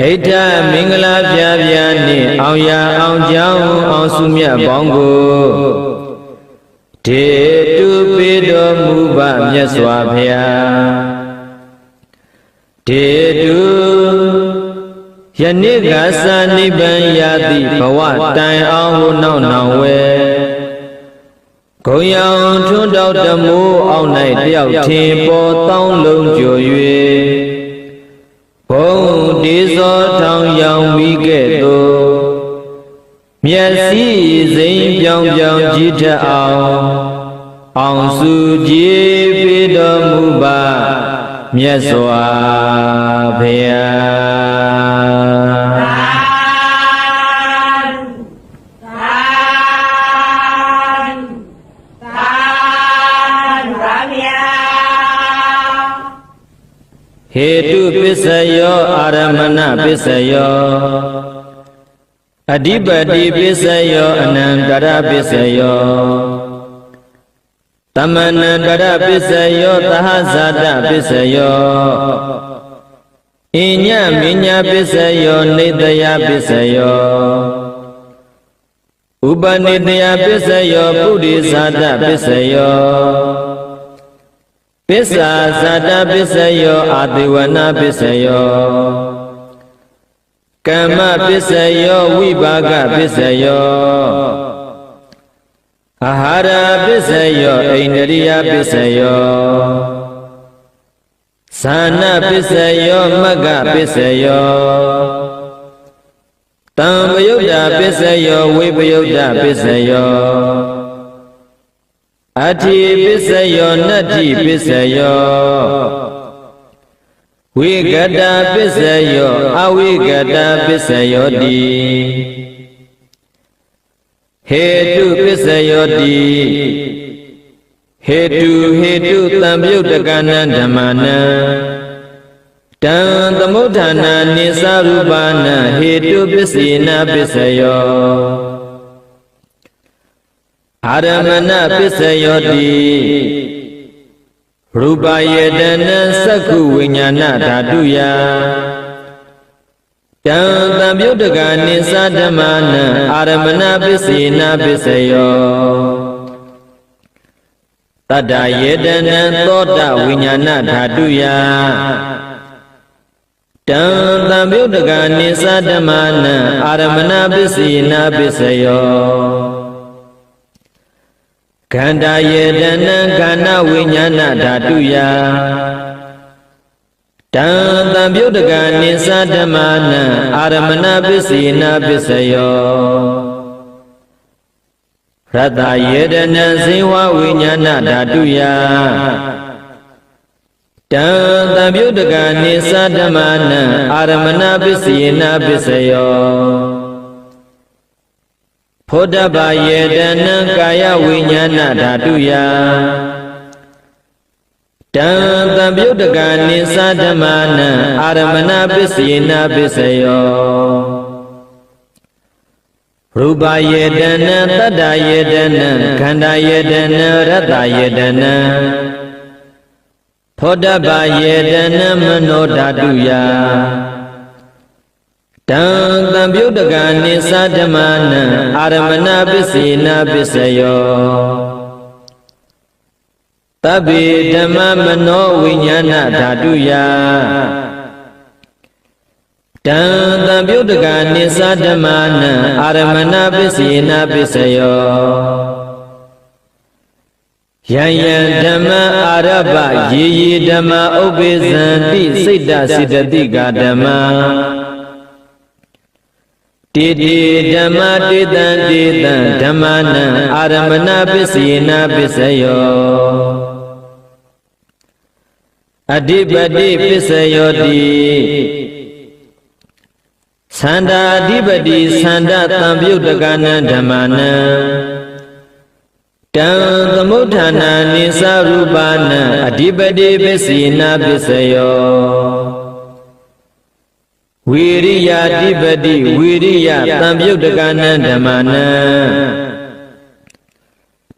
ဣဒ္ဓမင်္ဂလာပြပြနှင့်အောင်ရအောင်ကြောင်းအောင်စုမြတ်ပေါင်းကိုတေတုပေတော်မူပါမြတ်စွာဘုရားတေတုယနေ့ကသာနိဗ္ဗာန်ရသည်ဘဝတိုင်အောင်ဟိုနောက်နောင်ဝဲဂုံရောင်ထွန်းတောက်တမိုးအောင်၌တယောက်ထင်ပေါ်တောင်းလုံးကြို၍ဘုံဒီစောထောင်ရောင်မိခဲ့သို့မျက်စိစိမ်ပြောင်ပြောင်ကြည့်ထအောင်စုကြည်ပေတော်မူပါမြတ်စွာဘုရားဟေတုပစ္စယောအာရမဏပစ္စယောအဓိပတိပစ္စယောအနန္တရပစ္စယောသမဏန္တရပစ္စယောသဟဇာတပစ္စယောအညမညာပစ္စယောနေတယပစ္စယောဥပနိတယပစ္စယောပုရိဇာတပစ္စယောပစ္စာဇာတပစ္စယောအာတိဝနာပစ္စယောကမ္မပစ္စယောဝိပါကပစ္စယောအာဟာရပစ္စယောဣန္ဒရိယပစ္စယောဇာနပစ္စယောမဂ္ဂပစ္စယောတံပယုတ်တာပစ္စယောဝိပယုတ်တာပစ္စယောအဋ္ဌိပစ္စယောနတ္ထိပစ္စယောဝိကတပစ္စယောအဝိကတပစ္စယောတိဟေတုပစ္စယောတိဟေတုသံယုတ်တကနံဓမ္မနံ တံသမုဋ္ဌာနာနိသရူပနာဟေတုပစ္စေနပစ္စယောအာရမဏပစ္စယောတိရူပယေတနာသက္ခုဝိညာဏဓာတုယတံသံယုတ်တကနိသဓမ္မာနံအာရမဏပစ္စေနပစ္စယောတတ္တယေတနာသောတဝိညာဏဓာတုယတံသံယုတ်တကနိသဓမ္မာနံအာရမဏပစ္စေနပစ္စယောခန္ဓာယေတနာခန္ဓာဝိညာဏဓာတုယတံသံယုတ်တကနိသဓမ္မာနံအာရမဏပစ္စေနပစ္စယောရတ္တယေတနာဇေဝဝိညာဏဓာတုယတံသံယုတ်တကနိသဓမ္မာနံအာရမဏပစ္စေနပစ္စယောဖောဓဘာယေတနာကာယဝိညာဏဓာတုယတံသံယုတ်တကနိသဓမ္မာနံအာရမဏပစ္စေနပစ္စယောရူပယေတနာတတ္တယေတနာခန္ဓာယေတနာရတ္တယေတနာဖောဓဘာယေတနာမနောဓာတုယတံသံယုတ်တကနိသဓမ္မာနံအာရမဏပစ္စေနပစ္စယောတဗ္ဗေဓမ္မမနောဝိညာဏဓာတုယတံသံယုတ်တကနိသဓမ္မာနံအာရမဏပစ္စေနပစ္စယောယံယံဓမ္မအာရပယေယေဓမ္မဥပ္ပေဇံတိစိတ်တစိတတိကဓမ္မတေတေဓမ္မတေတံတေတံဓမ္မာနံအာရမဏပစ္စေနပစ္စယောအဓိပတိပစ္စယောတိသန္တာအဓိပတိသန္တာသံယုတ်တကနံဓမ္မာနံတံသမုဋ္ဌာနာနိသရူပနံအဓိပတိပစ္စေနပစ္စယောဝိရိယအဓိပတိဝိရိယသံယုတ်တကနံဓမ္မာနံ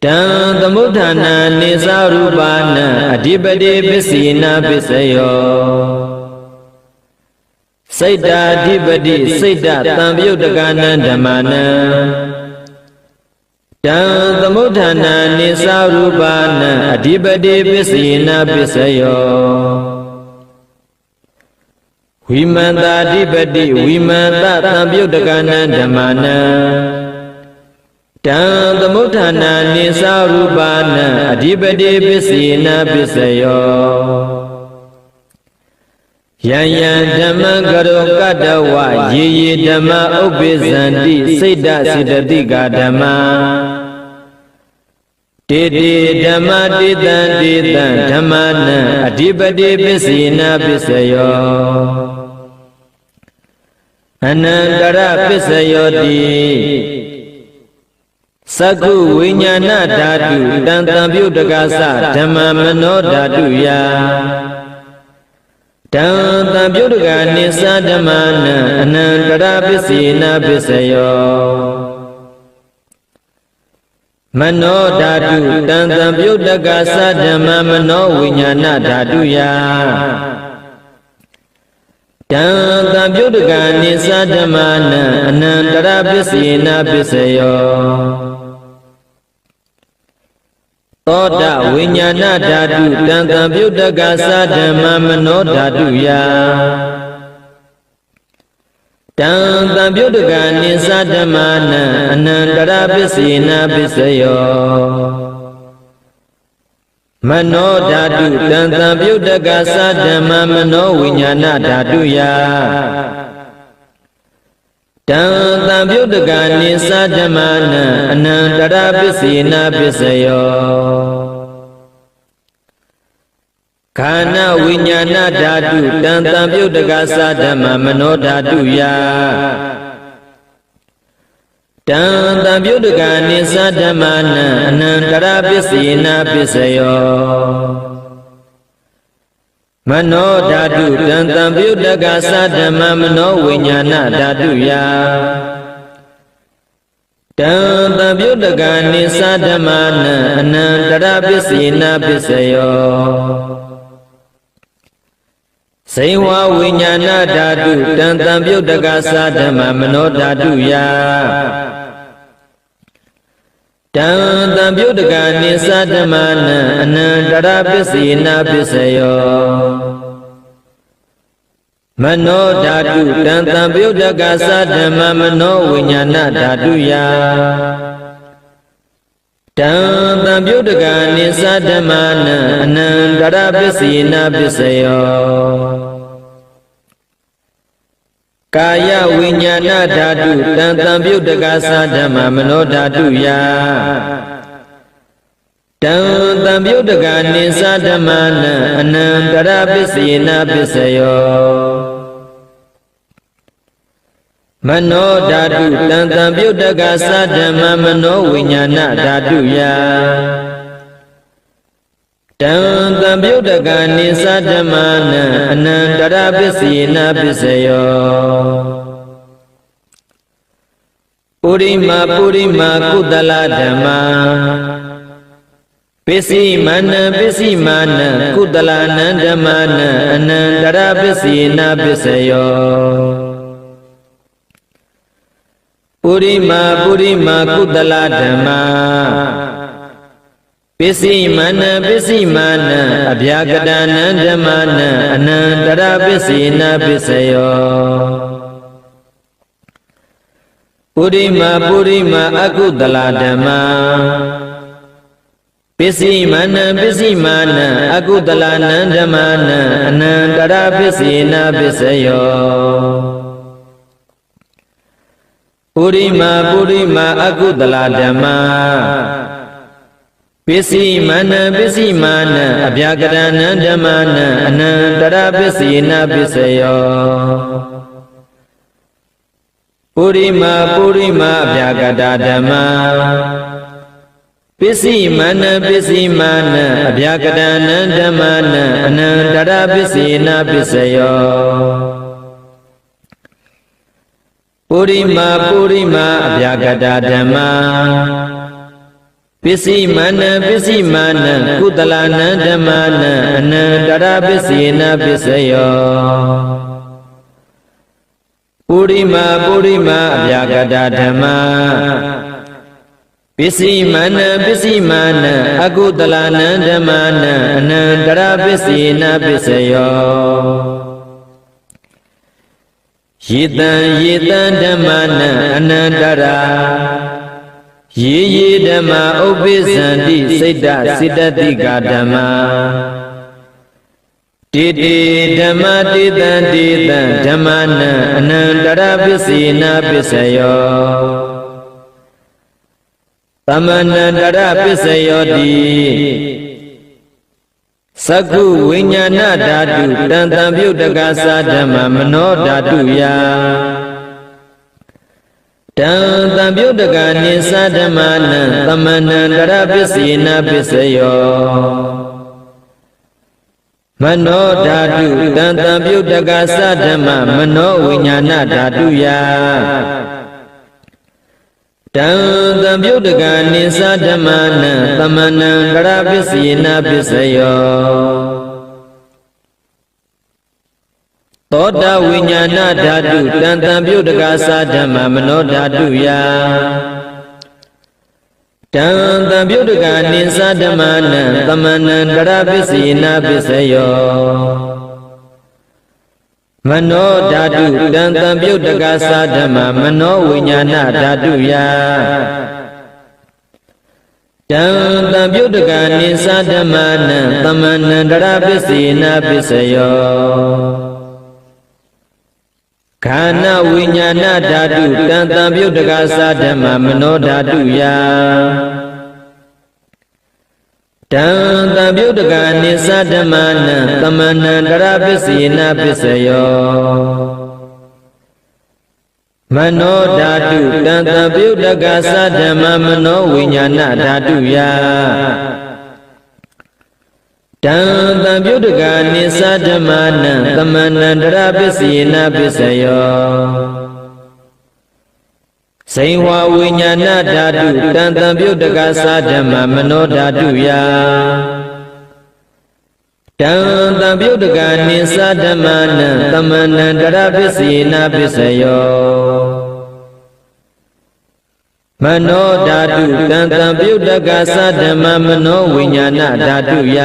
တံသမုဋ္ဌာနာနိသရူပနံအဓိပတိပစ္စေနပစ္စယောစိတ်တာအဓိပတိစိတ်တသံယုတ်တကနံဓမ္မာနံတံသမုဋ္ဌာနာနိသရူပနံအဓိပတိပစ္စေနပစ္စယောဝိမန္တာအဓိပတိဝိမန္တသံယုတ်တကနံဓမ္မာနံတံသမုဋ္ဌာနာနိသရူပနံအဓိပတိပစ္စေနပစ္စယောယံယံဓမ္မကရောကတ္တဝယေယေဓမ္မဥပ္ပေဇံတိစိတ်တစိတတိကဓမ္မတေတေဓမ္မတေတံတေတံဓမ္မာနံအဓိပတိပစ္စေနပစ္စယောအနန္တရပစ္စယောတိသက္ခုဝိညာဏဓာတုတံသံယုတ်တကသဓမ္မမနောဓာတုယတံသံယုတ်တကနိသဓမ္မာနံအနန္တရပစ္စေနပစ္စယောမနောဓာတုတံသံယုတ်တကသဓမ္မမနောဝိညာဏဓာတုယတံသံယုတ်တကနိသဓမ္မာနံအနန္တရပစ္စေနပစ္စယောသောတဝိညာဏဓာတုတံသံယုတ်တကသဓမ္မမနောဓာတုယတံသံယုတ်တကနိသဓမ္မာနံအနန္တရပစ္စေနပစ္စယောမနောဓာတုတံသံယုတ်တကသဓမ္မမနောဝိညာဏဓာတုယတံသံယုတ်တကနိသဓမ္မာနံအနန္တရပစ္စေနပစ္စယောခန္ဓာဝိညာဏဓာတုတံသံယုတ်တကသဓမ္မမနောဓာတုယတံသံယုတ်တကနိသဓမ္မာနံအနန္တရပစ္စေနပစ္စယော မနောဓာတုတံတံပြုတကသဓမ္မမနောဝိညာဏဓာတုယတံတံပြုတကနိသဓမ္မနံအနန္တရပစ္စေနပစ္စယောစေဝဝိညာဏဓာတုတံတံပြုတကသဓမ္မမနောဓာတုယတံတံပြုတကနိသဓမ္မနံအနန္တရပစ္စေနပစ္စယောမနောဓာတုတံတံပြုတကသဓမ္မမနောဝိညာဏဓာတုယတံတံပြုတကနိသဓမ္မနံအနန္တရပစ္စေနပစ္စယောကာယဝိညာဏဓာတုတံတံပြုတကသဓမ္မမနောဓာတုယတံတံပြုတကနိသဓမ္မနံအနန္တရပစ္စေနပစ္စယောမနောဓာတုတံတံပြုတကသဓမ္မမနောဝိညာဏဓာတုယတံတံပြုတကနိသဓမ္မနံအနန္တရပစ္စေနပစ္စယောပုရိမာကုတလဓမ္မာပစ္စည်းမနံကုတလနံဓမ္မာနံအနန္တရပစ္စေနပစ္စယောပုရိမာကုတလဓမ္မာပစ္စည်းမနံအဗျာကတနံဓမ္မာနံအနန္တရပစ္စေနပစ္စယောပုရိမာအကုတလဓမ္မာပစ္စည်းမနံအကုတလနံဓမ္မာနံအနန္တရပစ္စေနပစ္စယောပုရိမာအကုတလဓမ္မာပစ္စည်းမနံအဗျာကရဏံဓမ္မာနံအနန္တရပစ္စေနပစ္စယောပုရိမာအဗျာကတာဓမ္မာပစ္စည်းမနံအဗျာကရဏံဓမ္မာနံအနန္တရပစ္စေနပစ္စယောပုရိမာအဗျာကတာဓမ္မာပစ္စည်းမနံကုတလနံဓမ္မာနံအနန္တရပစ္စေနပစ္စယောပုရိမာအဗျာကတာဓမ္မာပစ္စည်းမနံအကုတလနံဓမ္မာနံအနန္တရပစ္စေနပစ္စယောယေတံဓမ္မာနံအနန္တရာယေဓမ္မာဥပ္ပိသန္တိစိတ်တစိတတိကဓမ္မာတေဓမ္မာတေတံဓမ္မာနံအနန္တရပစ္စေနပစ္စယောသမန္တရပစ္စယောတိသက္ခုဝိညာဏဓာတုတံတံပြုတကသဓမ္မမနောဓာတုယတံတံပြုတကနိသဓမ္မာနံသမန္တရပစ္စေနပစ္စယောမနောဓာတုတံတံပြုတကသဓမ္မမနောဝိညာဏဓာတုယတံတံပြုတကနိသဓမ္မာနံသမန္တရပစ္စေနပစ္စယောသောတဝိညာဏဓာတုတံတံပြုတကသဓမ္မမနောဓာတုယတံတံပြုတကနိသဓမ္မာနံသမန္တရပစ္စေနပစ္စယောမနောဓာတုတံတံပြုတကသဓမ္မမနောဝိညာဏဓာတုယတံတံပြုတကနိသဓမ္မာနံသမန္တရပစ္စေနပစ္စယောခန္ဓာဝိညာဏဓာတုတံတံပြုတကသဓမ္မမနောဓာတုယတံတံပြုတကနိသဓမ္မာနံသမန္တရပစ္စေနပစ္စယောမနောဓာတုတံတံပြုတကသဓမ္မမနောဝိညာဏဓာတုယတ တံတံပြုတ်တကနိသဓမ္မနံသမဏန္တရပစ္စယေနပစ္စယောစိန်ဝဝိညာဏဓာတုတံတံပြုတ်တကသဓမ္မမနောဓာတုယတံတံပြုတ်တကနိသဓမ္မနံသမဏန္တရပစ္စယေနပစ္စယောမနောဓာတုတံတံပြုတ်တကသဓမ္မမနောဝိညာဏဓာတုယ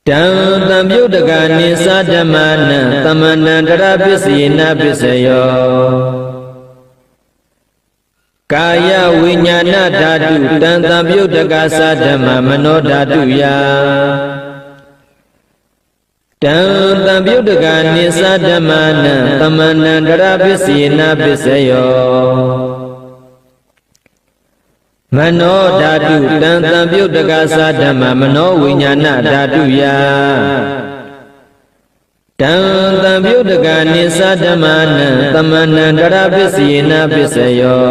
တံတံပြုတ်တကနိသဓမ္မနံသမဏန္တရပစ္စယေနပစ္စယောကာယဝိညာဏဓာတုတံတံပြုတ်တကသဓမ္မမနောဓာတုယတံတံပြုတ်တကနိသဓမ္မနံသမဏန္တရပစ္စယေနပစ္စယောမနောဓာတုတံတံပြုတ်တကသဓမ္မမနောဝိညာဏဓာတုယတံတံပြုတ်တကနိသဓမ္မနံသမဏန္တရပစ္စယေနပစ္စယော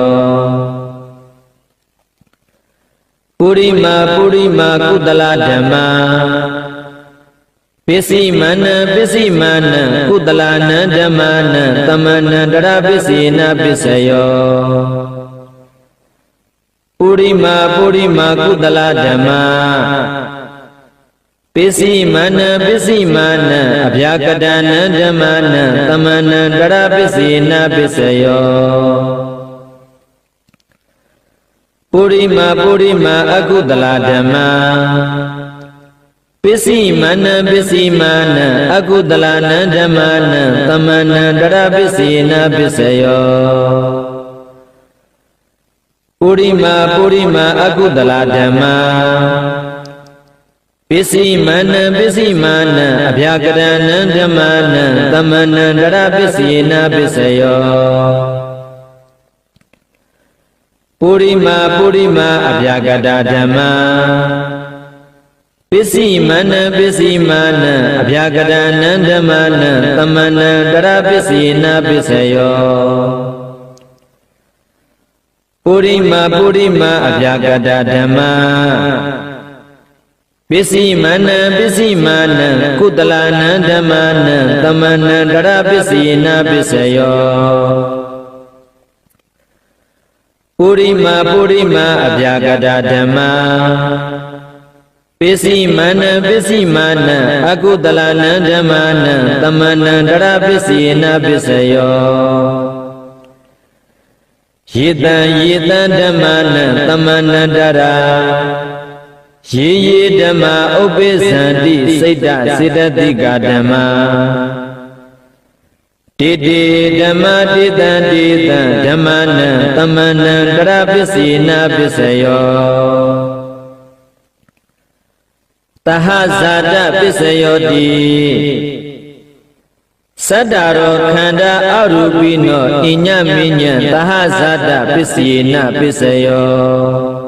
ပုရိမာကုတလဓမ္မာပစ္စည်းမနံကုတလနံဓမ္မနံသမဏန္တရပစ္စယေနပစ္စယောပုရိမာကုတလဓမ္မာပစ္စည်းမနံအဗျာကတနံဓမ္မနံသမဏန္တရပစ္စယေနပစ္စယောပုရိမာအကုတလဓမ္မာပစ္စည်းမနံအကုတလနံဓမ္မနံသမဏန္တရပစ္စယေနပစ္စယောပုရိမာအကုတလဓမ္မာပစ္စည်းမနံအဗျာကရဏံဓမ္မနံသမဏန္တရပစ္စယေနပစ္စယောပုရိမာအဗျာကတဓမ္မာပစ္စည်းမနံအဗျာကရဏံဓမ္မနံသမဏန္တရပစ္စယေနပစ္စယောပုရိမာအဗျာကတဓမ္မာပစ္စည်းမနံကုတလနံဓမ္မနံသမဏန္တရပစ္စယေနပစ္စယောပုရိမာအဗျာကတဓမ္မာပစ္စည်းမနံအကုတလနံဓမ္မနံသမဏန္တရပစ္စယေနပစ္စယောယေတံဓမ္မနံသမဏန္တရာယေဓမ္မာဥပ္ပိသန္တိစိတ်တစေတသိကဓမ္မာတေဓမ္မာတေတံဓမ္မနံသမဏန္တရပစ္စယေနပစ္စယောသဟဇာတပစ္စယောတိသတ္တရောခန္ဓာအရူပိနောအညမညံသဟဇာတပစ္စယေနပစ္စယော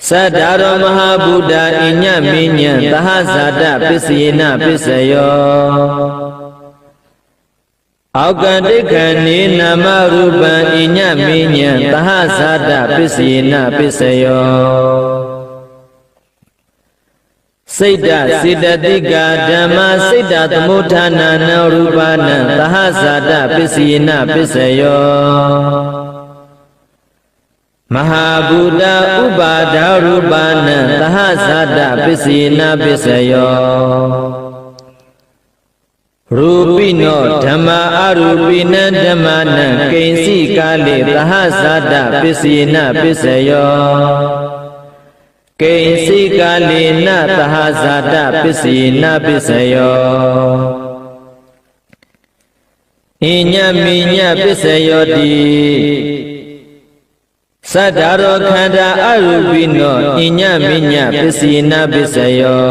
သတ္တရောမဟာဗုဒ္ဓအညမညံသဟဇာတပစ္စယေနပစ္စယောအောက်ကတိခဏေနာမရူပံအညမညံသဟဇာတပစ္စယေနပစ္စယောစိတ်တစေတသိကဓမ္မစိတ်တသမုဋ္ဌာနာနရူပနံသဟဇာတပစ္စယေနပစ္စယောမဟာဗုဒ္ဓဥပါဒရူပနံသဟဇာတပစ္စယေနပစ္စယောရူပိနောဓမ္မာအရူပိနံဓမ္မာနံကိဉ္စီကာလေသဟဇာတပစ္စယေနပစ္စယောကိဉ္စီကာလေနသဟဇာတပစ္စယေနပစ္စယောအညမိညပစ္စယောတိသတ္တရောခန္ဓာအရူပိနောအညမိညပစ္စယေနပစ္စယော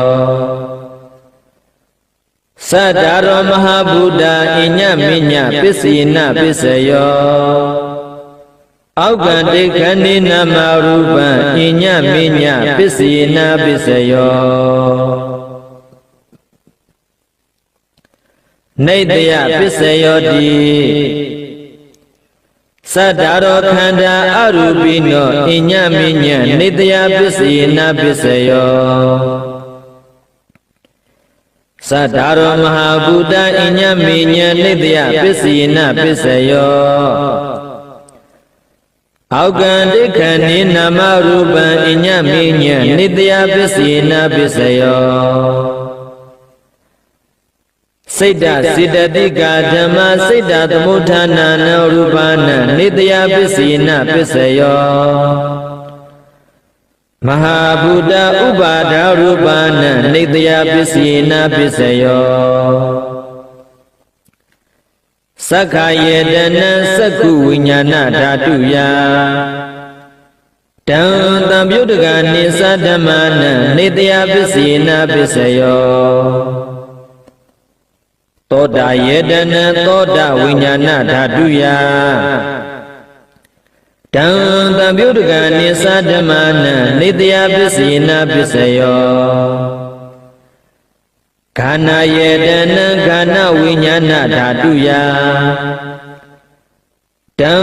သတ္တရောမဟာဗုဒ္ဓအညမိညပစ္စယေနပစ္စယောအောက်ကတိခဏိနာမရူပံအညမိညပစ္စယေနပစ္စယောနေတယပစ္စယောတိသ တ္တရောခန္ဓာအရူပိနောအညမညနေတယပစ္စယေနပစ္စယောသတ္တရောမဟာဗုဒ္ဓအညမညနေတယပစ္စယေနပစ္စယောအောက်ကံဒိဋ္ဌံနေနာမရူပံအညမညနေတယပစ္စယေနပစ္စယောစိတ်တစေတတိကာဓမ္မစိတ်တသမုဋ္ဌာနာနရူပနာနေတယပစ္စယေနပစ္စယောမဟာဗုဒ္ဓဥပါဒရူပနာနေတယပစ္စယေနပစ္စယောသက္ခယေတနံသက္ခုဝိညာဏဓာတုယတံတံပြုတကနိသဓမ္မနံနေတယပစ္စယေနပစ္စယောသောတာယေတနံသောတာဝိညာဏဓာတုယတံတံပြုတကနိသဓမ္မနံနေတယပစ္စယေနပစ္စယောခန္ဓာယေတနံခန္ဓာဝိညာဏဓာတုယတံ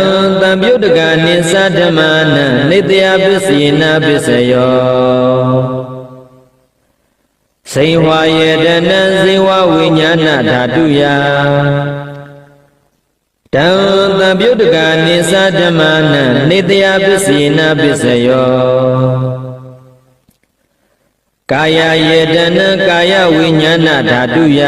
တံပြုတကနိသဓမ္မနံနေတယပစ္စယေနပစ္စယောစေဝယေတနံစေဝဝိညာဏဓာတုယတံတံပြုတကနိသဓမ္မနံနေတယပစ္စယေနပစ္စယောကာယယေတနံကာယဝိညာဏဓာတုယ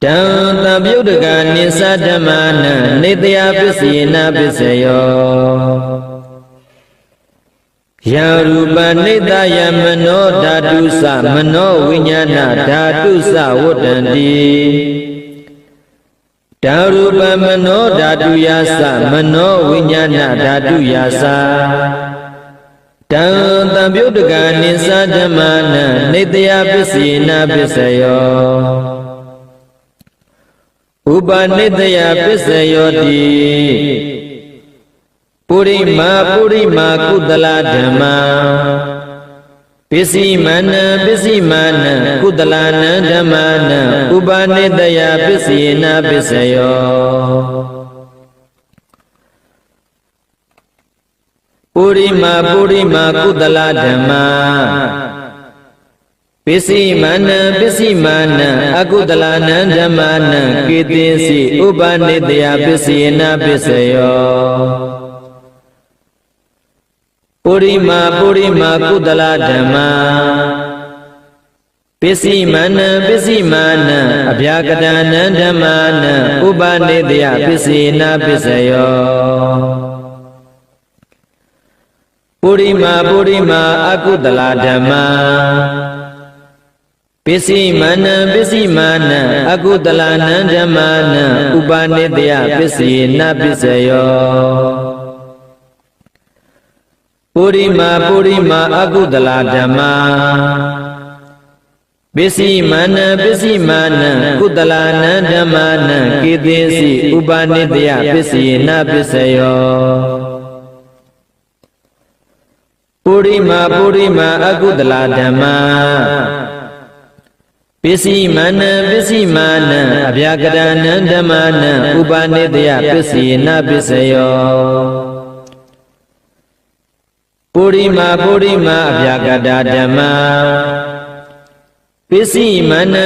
တံတံပြုတကနိသဓမ္မနံနေတယပစ္စယေနပစ္စယောယရူပနိတယမနောဓာတုသမနောဝိညာဏဓာတုသဝတ္တန္တိဓာရူပမနောဓာတုယသမနောဝိညာဏဓာတုယတံတံပြုတကနိသဓမ္မနံနေတယပစ္စယေနပစ္စယောဥပနိတယပစ္စယောတိပုရိမာကုသလဓမ္မာပစ္စည်းမနံကုသလနံဓမ္မာနံဥပနိတယပစ္စယေနပစ္စယောပုရိမာကုသလဓမ္မာပစ္စည်းမနံအကုသလနံဓမ္မာနံကေတိစီဥပနိတယပစ္စယေနပစ္စယောပုရိမာကုသလဓမ္မာပစ္စည်းမနံအဗျာကတနံဓမ္မာနံဥပနိတယပစ္စယေနပစ္စယောပုရိမာအကုသလဓမ္မာပစ္စည်းမနံအကုသလနံဓမ္မာနံဥပနိတယပစ္စယေနပစ္စယောပုရိမာအကုသလဓမ္မာပစ္စည်းမနံကုသလနံဓမ္မာနံကေတိစီဥပနိတယပစ္စယေနပစ္စယောပုရိမာအကုသလဓမ္မာပစ္စည်းမနံအဗျာကတနံဓမ္မာနံဥပနိတယပစ္စယေနပစ္စယောပုရိမာအဗျာကတဓမ္မာပစ္စည်းမနံ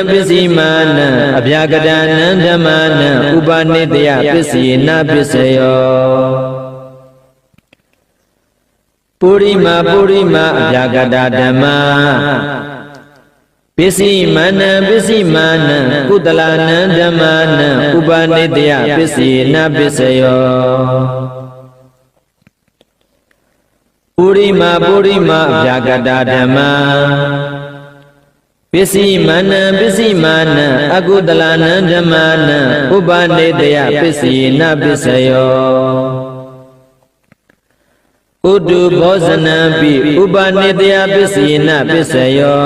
အဗျာကတနံဓမ္မာနံဥပနိတယပစ္စယေနပစ္စယောပုရိမာအဗျာကတဓမ္မာပစ္စည်းမနံကုသလနံဓမ္မာနံဥပနိတယပစ္စယေနပစ္စယောပုရိမာအဗျာကတဓမ္မာပစ္စည်းမနံအကုသလနံဓမ္မာနံဥပနိတယပစ္စယေနပစ္စယောဥတုဘောဇနံပိဥပနိတယပစ္စယေနပစ္စယော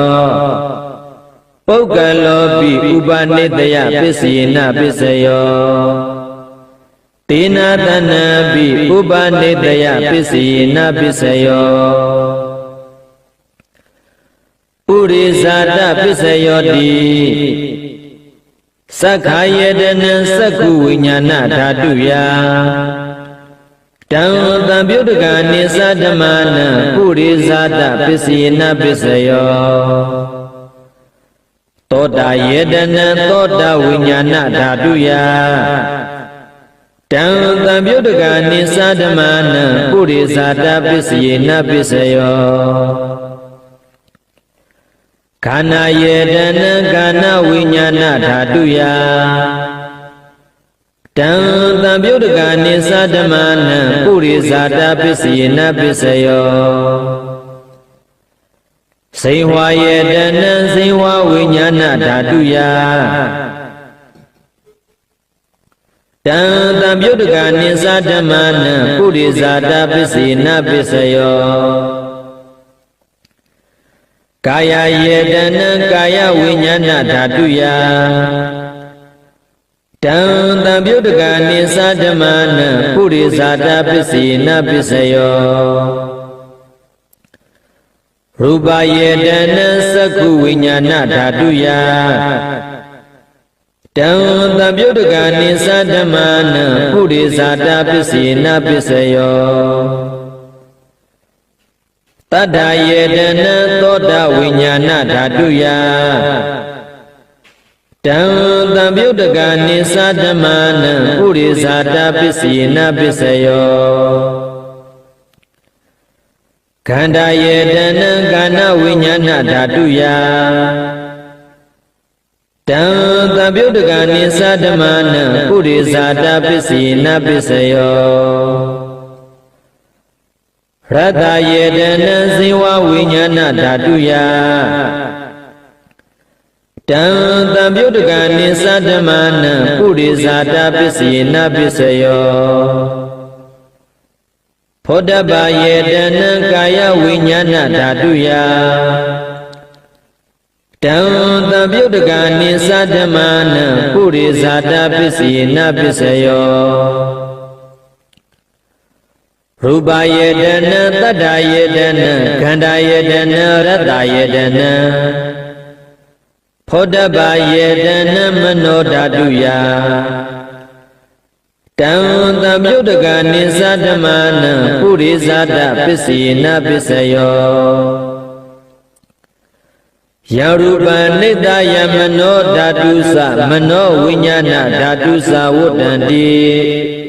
ပုဂ္ဂလောပိဥပနိတယပစ္စယေနပစ္စယောတေနာတနံပိဥပနိတယပစ္စယေနပစ္စယောပုရိဇာတပစ္စယောတိ သက္ခာယတနံသက္ခုဝိညာဏဓာတုယတံတံပြုတ်တကနိသဓမ္မနံပုရိဇာတပစ္စယေနပစ္စယောသောတာယေတနံသောတာဝိညာဏဓာတုယတံတံပြုတ်တကနိသဓမ္မနံပုရိဇာတပစ္စယေနပစ္စယောခန္ဓာယေတနံခန္ဓာဝိညာဏဓာတုယတံတံပြုတ်တကနိသဓမ္မနံပုရိဇာတပစ္စယေနပစ္စယောစိဝါယေတနံစိဝါဝိညာဏဓာတုယတံတံပြုတ်တကနိသဓမ္မနံပုရိဇာတပစ္စယေနပစ္စယောကာယယေတနံကာယဝိညာဏဓာတုယတံတံပြုတ်တကနိသဓမ္မနံပုရိဇာတပစ္စယေနပစ္စယောရူပယေတနံသက္ခုဝိညာဏဓာတုယတံတံပြုတ်တကနိသဓမ္မနံပုရိဇာတပစ္စယေနပစ္စယောတတ္ထာယေတနံသောတာဝိညာဏဓာတုယတံတံပြုတ်တကနိသဓမ္မနံပုရိဇာတပစ္စယေနပစ္စယောခန္ဓာယေတနံခန္ဓာဝိညာဏဓာတုယတံတံပြုတ်တကနိသဓမ္မနံပုရိဇာတပစ္စယေနပစ္စယောရတ္တယေတနံဇေဝဝိညာဏဓာတုယတံတံပြုတ်တကနိသဓမ္မနံပုရိဇာတပစ္စယေနပစ္စယောဖောတပယေတနံကာယဝိညာဏဓာတုယတံတံပြုတ်တကနိသဓမ္မနံပုရိဇာတပစ္စယေနပစ္စယောရူပယေတနံတတ္တယေတနံခန္ဓာယေတနံရတ္တယေတနံဖောတပယေတနံမနောဓာတုယတံတံပြုတ်တကနိသဓမ္မနံပုရိဇာတပစ္စယေနပစ္စယောယရူပနိတ္တယမနောဓာတုသမနောဝိညာဏဓာတုသဝတ္တန္တိ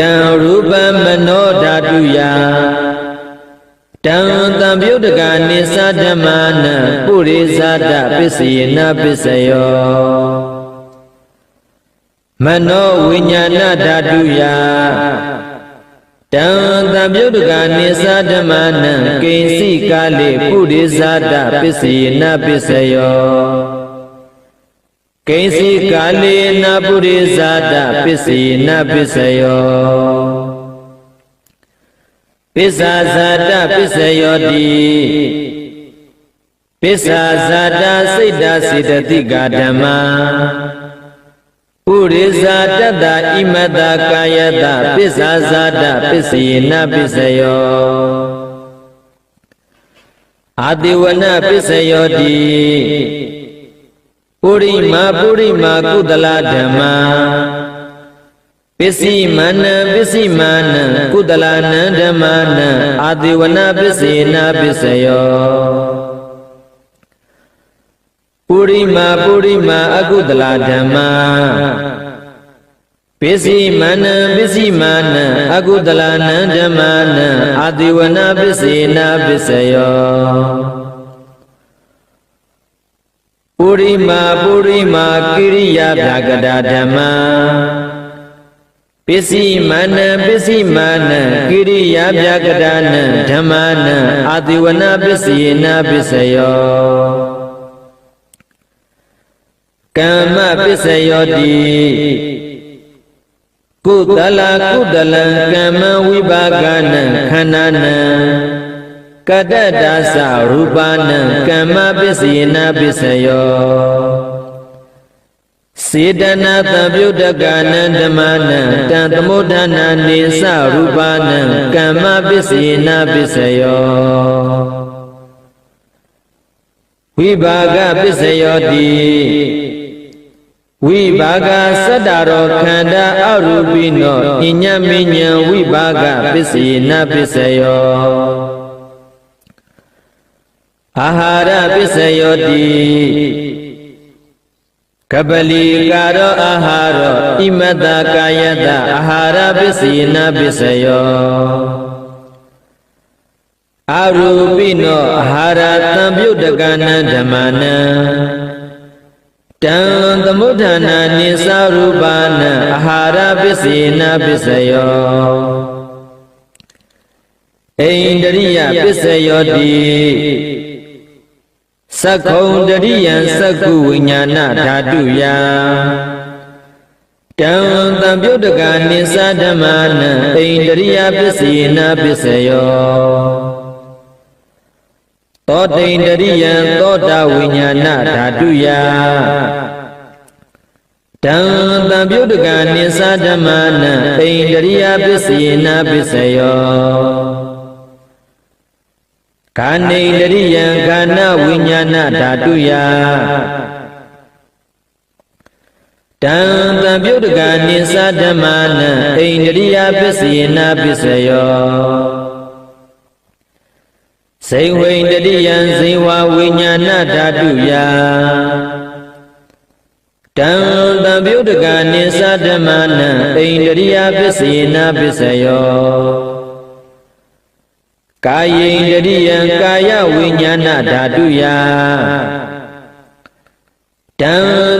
တံရူပမနောဓာတုယတံတံပြုတ်တကနိသဓမ္မနံပုရိဇာတပစ္စယေနပစ္စယောမနောဝိညာဏဓာတုယတံတံပြုတ်တကနိသဓမ္မနံကိဉ္စိကာလေပုရိဇာတပစ္စယေနပစ္စယောကိဉ္စိကာလေနပုရိဇာတပစ္စယေနပစ္စယောပစ္ဆာဇာတပစ္စယောတိပစ္ဆာဇာတစိတ်တစေတသိကာဓမ္မာပုရိဇာတတ္တဣမတ္တကာယတပစ္ဆာဇာတပစ္စယေနပစ္စယောအာတိဝနပစ္စယောတိပုရိမာကုသလဓမ္မာပစ္စည်းမနံကုသလနံဓမ္မာနံအာတိဝနပစ္စေနပစ္စယောပုရိမာအကုသလဓမ္မာပစ္စည်းမနံအကုသလနံဓမ္မာနံအာတိဝနပစ္စေနပစ္စယောပုရိမာကိရိယာဗျာကတာဓမ္မာပစ္စည်းမနံကိရိယာဗျာကတာနံဓမ္မာနံအာတိဝနပစ္စေနပစ္စယောကမ္မပစ္စယောတိကုသလံကမ္မဝိပါကနံခန္ဓာနံကတ္တဒါသရူပနံကမ္မပစ္စယေနပစ္စယောစေတနာတံပြုတ်တကနံဓမ္မနံတံသမုဋ္ဌာနာနေသရူပနံကမ္မပစ္စယေနပစ္စယောဝိပါကပစ္စယောတိ ဝိဘာဂစတ္တရောခန္ဓာအရူပိနောပညာမဉ္ဇဉ်ဝိဘာဂပစ္စယေနပစ္စယောအာဟာရပစ္စယောတိကပလီကာရောအာဟာရောဣမတကာယတအာဟာရပစ္စယေနပစ္စယောအာရူပိနောအာဟာရတံပြုတ်တကနံဓမ္မနံတံသမုဋ္ဌာနာနိသရူပနံအာဟာရပစ္စယေနပစ္စယောဣန္ဒရိယပစ္စယောတိသက္ခုံတရိယံသက္ကုဝိညာဏဓာတုယတံတံပြုတ်တကနိသဓမ္မနံဣန္ဒရိယပစ္စယေနပစ္စယောသောတိန္ဒရိယံသောတာဝိညာဏဓာတုယတံတံပြုတ်တကနိသဓမ္မနံဣန္ဒရိယပစ္စယေနပစ္စယောခန္ဓိန္ဒရိယံခန္ဓဝိညာဏဓာတုယတံတံပြုတ်တကနိသဓမ္မနံဣန္ဒရိယပစ္စယေနပစ္စယောဇိဝိန္ဒရိယံဇိဝဝိညာဏဓာတုယတံတံပြုတ်တကနိသဓမ္မနံဣန္ဒရိယပစ္စယေနပစ္စယောကာယိန္ဒရိယံကာယဝိညာဏဓာတုယတံ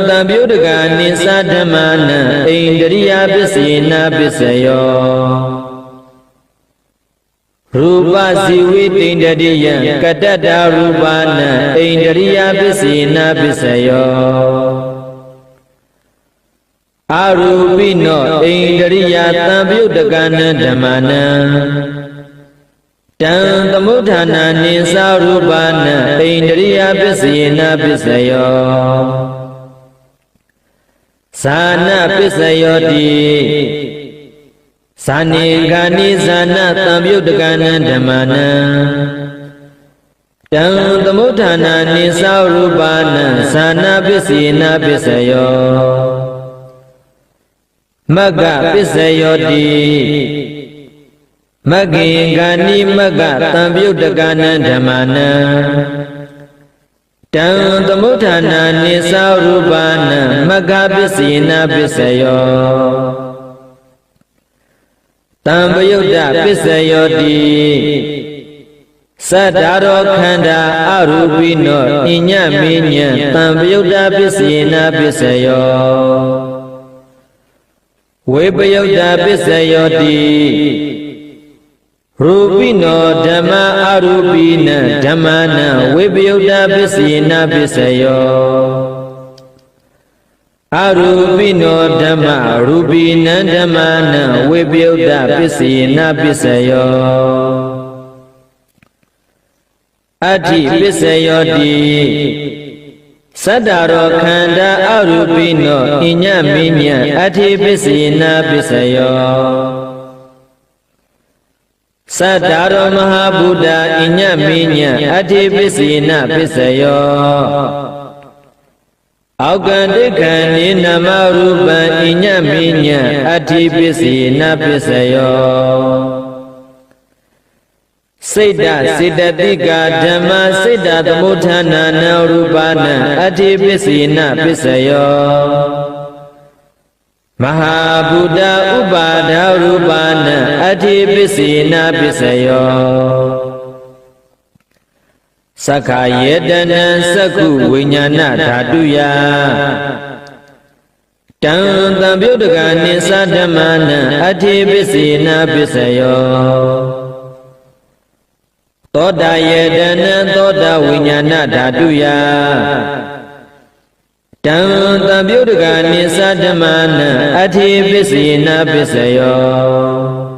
တံပြုတ်တကနိသဓမ္မနံဣန္ဒရိယပစ္စယေနပစ္စယောရူပဇီဝိတိန္ဒရိယံကတ္တတရူပနံဣန္ဒရိယပစ္စယေနပစ္စယောအာရူပိနောဣန္ဒရိယတံပြုတ်တကနံဓမ္မနံတံသမုဋ္ဌာနာနိသရူပနံဣန္ဒရိယပစ္စယေနပစ္စယောဇာနပစ္စယောတိဇာနေဂာနိဇာနတံပြုတ်တကနံဓမ္မနံတံသမုဋ္ဌာနာနိသရူပနံဇာနပစ္စယေနပစ္စယောမဂ္ဂပစ္စယောတိမဂ္ဂင်္ဂာနိမဂ္ဂတံပြုတ်တကနံဓမ္မနံတံသမုဋ္ဌာနာနိသရူပနံမဂ္ဂပစ္စယေနပစ္စယောတံပယုတ်တပစ္စယောတိသတ္တရောခန္ဓာအရူပိနောဣညမေညံတံပယုတ်တပစ္စယေနပစ္စယောဝေပယုတ်တပစ္စယောတိရူပိနောဓမ္မအရူပိနံဓမ္မနံဝေပယုတ်တပစ္စယေနပစ္စယောအရူပိနောဓမ္မရူပိနံဓမ္မနံဝေပယုတ်တပစ္စယေနပစ္စယောအဋ္ဌိပစ္စယောတိသတ္တရောခန္ဓာအရူပိနောဣညမေညံအဋ္ဌိပစ္စယေနပစ္စယောသတ္တရောမဟာဗုဒ္ဓဣညမေညံအဋ္ဌိပစ္စယေနပစ္စယောအောက်ကံဒိဋ္ဌံနိနမရူပံဣညမေညံအဋ္ဌိပစ္စယေနပစ္စယောစိတ်တစေတသိကဓမ္မစိတ်တသမုဋ္ဌာနာနံရူပနံအဋ္ဌိပစ္စယေနပစ္စယောမဟာဗုဒ္ဓဥပါဒရူပနံအဋ္ဌိပစ္စယေနပစ္စယောသက္ခယေတနံသက္ခုဝိညာဏဓာတုယတံတံပြုတ်တကနိသဓမ္မနံအဋ္ဌိပစ္စယေနပစ္စယောသောတာယေတနံသောတာဝိညာဏဓာတုယတံတံပြုတ်တကနိသဓမ္မနံအဋ္ဌိပစ္စယေနပစ္စယော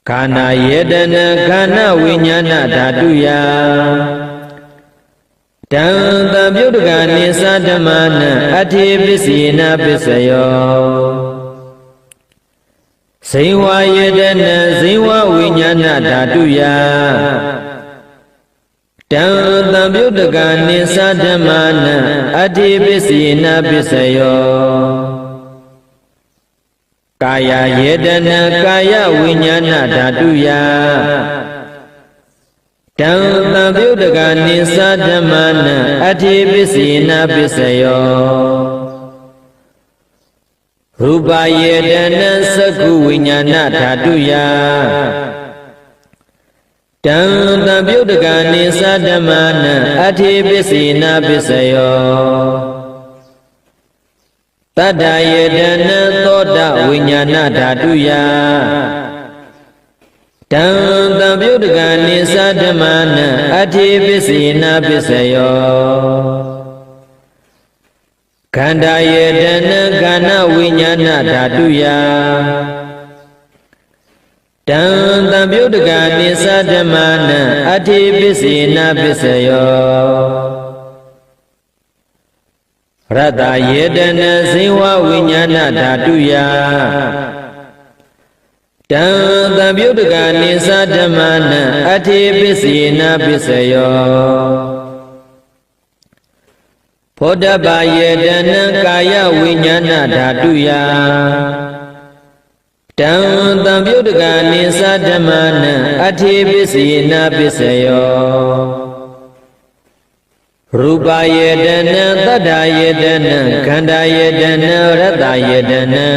ခန္ဓာယေတနံခန္ဓဝိညာဏဓာတုယတံတံပြုတ်တကနိသဓမ္မနံအဋ္ဌိပစ္စယေနပစ္စယောဇိဝယေတနံဇိဝဝိညာဏဓာတုယ တံတံပြုတကနိသဓမ္မနံအတ္တိပစ္စယေနပစ္စယောကာယယေတနာကာယဝိညာဏဓာတုယတံတံပြုတကနိသဓမ္မနံအတ္တိပစ္စယေနပစ္စယောရူပယေတနာသက္ခုဝိညာဏဓာတုယတံတံပြုတကနိသဓမ္မနံအတ္တိပစ္စယေနပစ္စယောတတ္တယေတနာသောတဝိညာဏဓာတုယတံတံပြုတကနိသဓမ္မနံအတ္တိပစ္စယေနပစ္စယောခန္ဓာယေတနာခန္ဓာဝိညာဏဓာတုယတံတံပြုတကနိသဓမ္မနံအတ္တိပစ္စယေနပစ္စယောရတ္တယေတနာဇိဝဝိညာဏဓာတုယတံတံပြုတကနိသဓမ္မနံအတ္တိပစ္စယေနပစ္စယောဖောတပယေတနာကာယဝိညာဏဓာတုယတံတံပြုတကနိသဓမ္မနံအတ္တိပစ္စယေနပစ္စယောရူပယေတနာသတ္တယေတနာခန္ဓာယေတနာရတ္တယေတနာ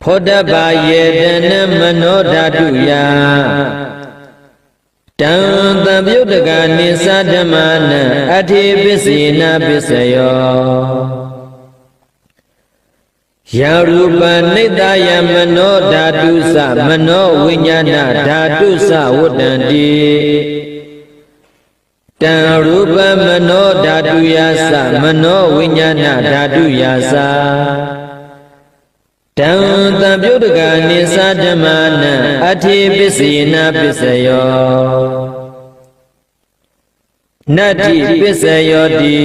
ဖောတပယေတနာမနောဓာတုယတံတံပြုတကနိသဓမ္မနံအတ္တိပစ္စယေနပစ္စယောယရူပနိတ္တယမနောဓာတုသမနောဝိညာဏဓာတုသဝတ္တံတိတံရူပမနောဓာတုယသမနောဝိညာဏဓာတုယတံတံပြုတကနိသဓမ္မနံအတ္တိပစ္စယေနပစ္စယောနတ္တိပစ္စယောတိ